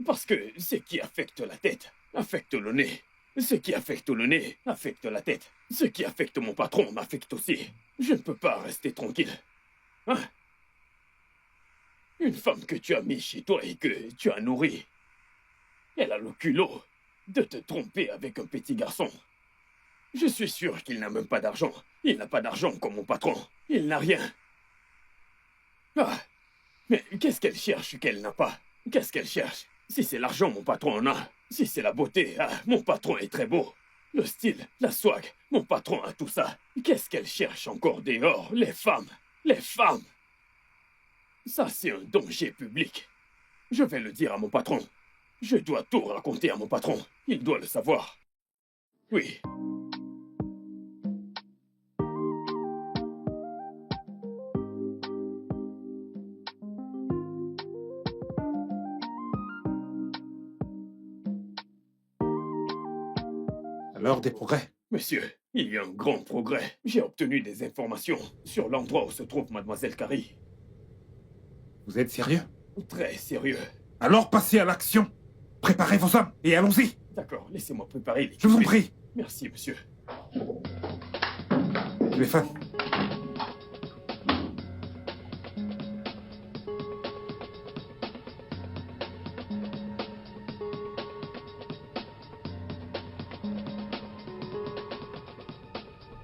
Parce que ce qui affecte la tête affecte le nez. Ce qui affecte le nez affecte la tête. Ce qui affecte mon patron m'affecte aussi. Je ne peux pas rester tranquille. Hein? Une femme que tu as mise chez toi et que tu as nourrie, elle a le culot de te tromper avec un petit garçon. Je suis sûr qu'il n'a même pas d'argent. Il n'a pas d'argent comme mon patron. Il n'a rien. Ah, mais qu'est-ce qu'elle cherche qu'elle n'a pas? Qu'est-ce qu'elle cherche? Si c'est l'argent, mon patron en a. Si c'est la beauté, ah, mon patron est très beau. Le style, la swag, mon patron a tout ça. Qu'est-ce qu'elle cherche encore dehors? Les femmes. Les femmes. Ça, c'est un danger public. Je vais le dire à mon patron. Je dois tout raconter à mon patron. Il doit le savoir. Oui. Alors, des progrès? Monsieur, il y a un grand progrès. J'ai obtenu des informations sur l'endroit où se trouve Mademoiselle Carrie. Vous êtes sérieux? Très sérieux. Alors passez à l'action. Préparez vos hommes et allons-y. D'accord, laissez-moi préparer les... Je vous en prie. Merci, monsieur. Téléphone.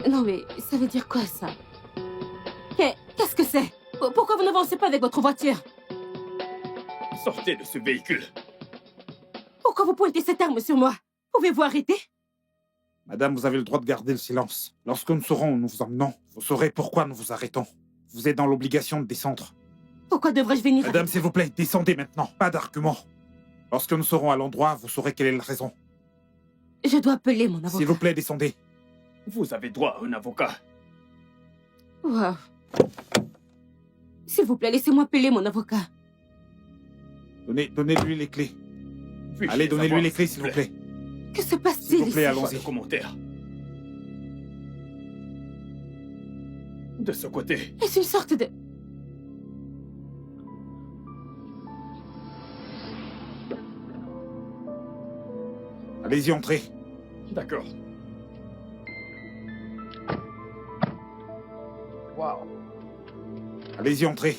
Non mais, ça veut dire quoi ça? Qu'est-ce que c'est? Pourquoi vous n'avancez pas avec votre voiture? Sortez de ce véhicule. Pourquoi vous pointez cette arme sur moi? Pouvez-vous arrêter? Madame, vous avez le droit de garder le silence. Lorsque nous saurons où nous vous emmenons, vous saurez pourquoi nous vous arrêtons. Vous êtes dans l'obligation de descendre. Pourquoi devrais-je venir? Madame, s'il vous plaît, descendez maintenant. Pas d'argument. Lorsque nous serons à l'endroit, vous saurez quelle est la raison. Je dois appeler mon avocat. S'il vous plaît, descendez. Vous avez droit à un avocat. Wow. S'il vous plaît, laissez-moi appeler mon avocat. Donnez-lui les clés. Puis-je Allez, les donnez-lui avoir, les clés, s'il s'il vous plaît. Que se passe-t-il S'il vous plaît, ici? allons-y. Pas de commentaire. De ce côté. Est-ce une sorte de... Allez-y, entrez. D'accord. Allez-y, entrez.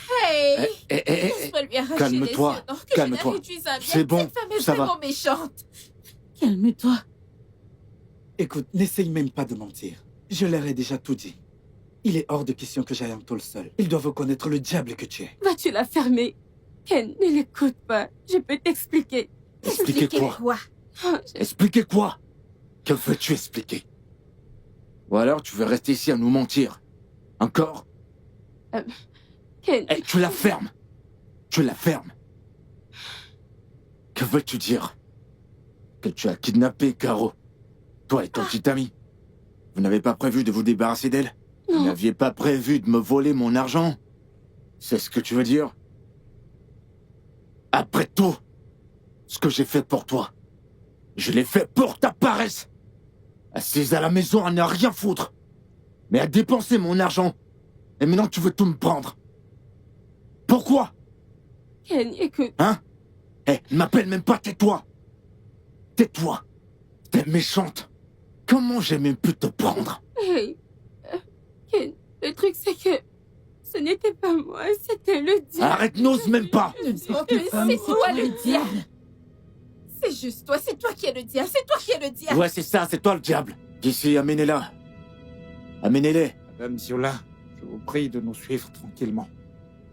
Hey! Eh, Laisse-moi lui arracher calme-toi, les yeux, donc que calme-toi. je la réduise à C'est miettes. bon, Cette femme est ça va. vraiment méchante. Calme-toi. Écoute, n'essaye même pas de mentir. Je leur ai déjà tout dit. Il est hors de question que j'aille en tôle seul. Ils doivent reconnaître le diable que tu es. Vas-tu la fermer? Ken, ne l'écoute pas. Je peux t'expliquer. Expliquez quoi? Oh, Expliquez quoi? Que veux-tu expliquer? Ou alors tu veux rester ici à nous mentir? Encore? Ken, Eh, tu la fermes! Tu la fermes! Que veux-tu dire? Que tu as kidnappé Caro? Toi et ton petit ami? Vous n'avez pas prévu de vous débarrasser d'elle? Vous non. n'aviez pas prévu de me voler mon argent? C'est ce que tu veux dire? Après tout, ce que j'ai fait pour toi, je l'ai fait pour ta paresse! Assise à la maison à ne rien foutre, mais à dépenser mon argent. Et maintenant tu veux tout me prendre. Pourquoi? Ken, écoute. Hein? Eh, ne m'appelle même pas, tais-toi! Tais-toi! T'es méchante! Comment j'ai même pu te prendre? Hey, Ken, le truc c'est que ce n'était pas moi, c'était le diable. Arrête, n'ose même pas! C'est toi le diable. C'est juste toi, c'est toi qui es le diable, c'est toi qui es le diable. Ouais, c'est ça, c'est toi le diable. D'ici, amenez-la. Amenez-les. Madame Ziola, je vous prie de nous suivre tranquillement.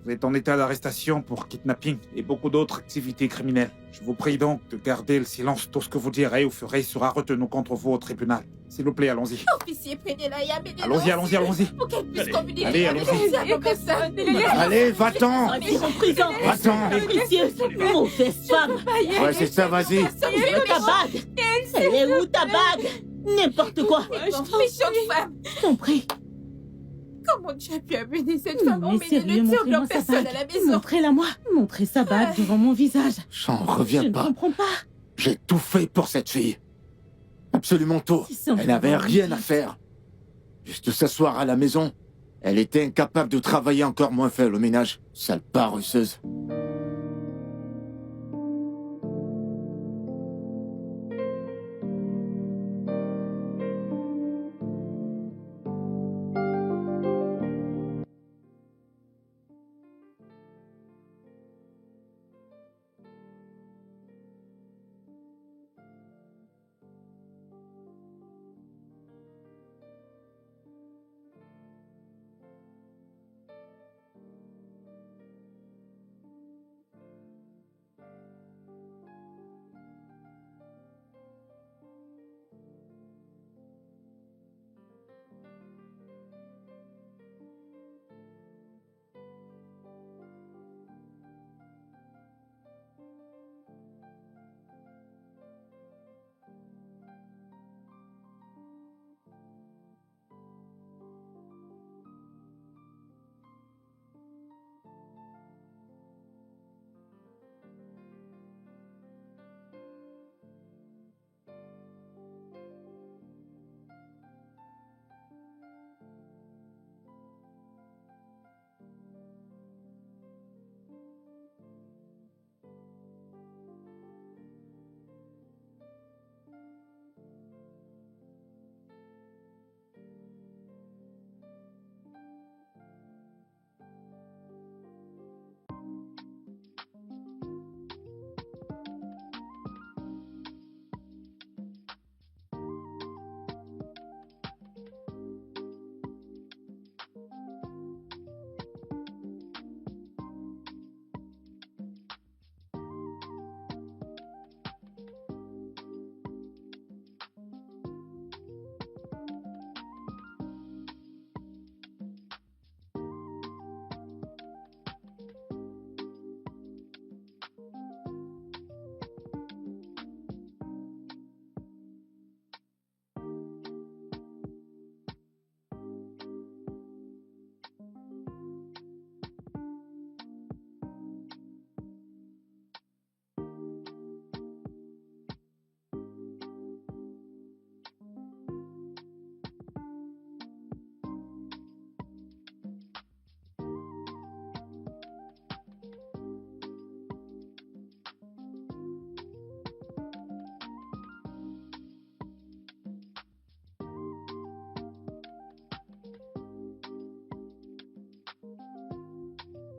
Vous êtes en état d'arrestation pour kidnapping et beaucoup d'autres activités criminelles. Je vous prie donc de garder le silence. Tout ce que vous direz ou ferez sera retenu contre vous au tribunal. S'il vous plaît, allons-y. Officier, prenez-la et amenez-la. Allons-y, allons-y, allons-y. Pour qu'elle puisse Allez, communiquer allez, avec allons-y. le diable en personne. Allez, va-t'en! En prison. Va-t'en! Officier, mauvaise femme. Ouais, c'est ça, vas-y. Où est ta bague? Elle est où ta bague? N'importe quoi. Méchante femme. Je t'en prie. Comment tu as pu amener cette femme? Mais Emmener sérieux, le diable en montrez-moi sa personne à la bague. maison. Montrez-la moi. Montrez sa bague devant mon visage. J'en Je reviens ne pas. comprends pas. J'ai tout fait pour cette fille. Absolument tout. Ils sont Elle n'avait vraiment rien à horribles. faire. Juste s'asseoir à la maison. Elle était incapable de travailler, encore moins faire le ménage. Sale paresseuse.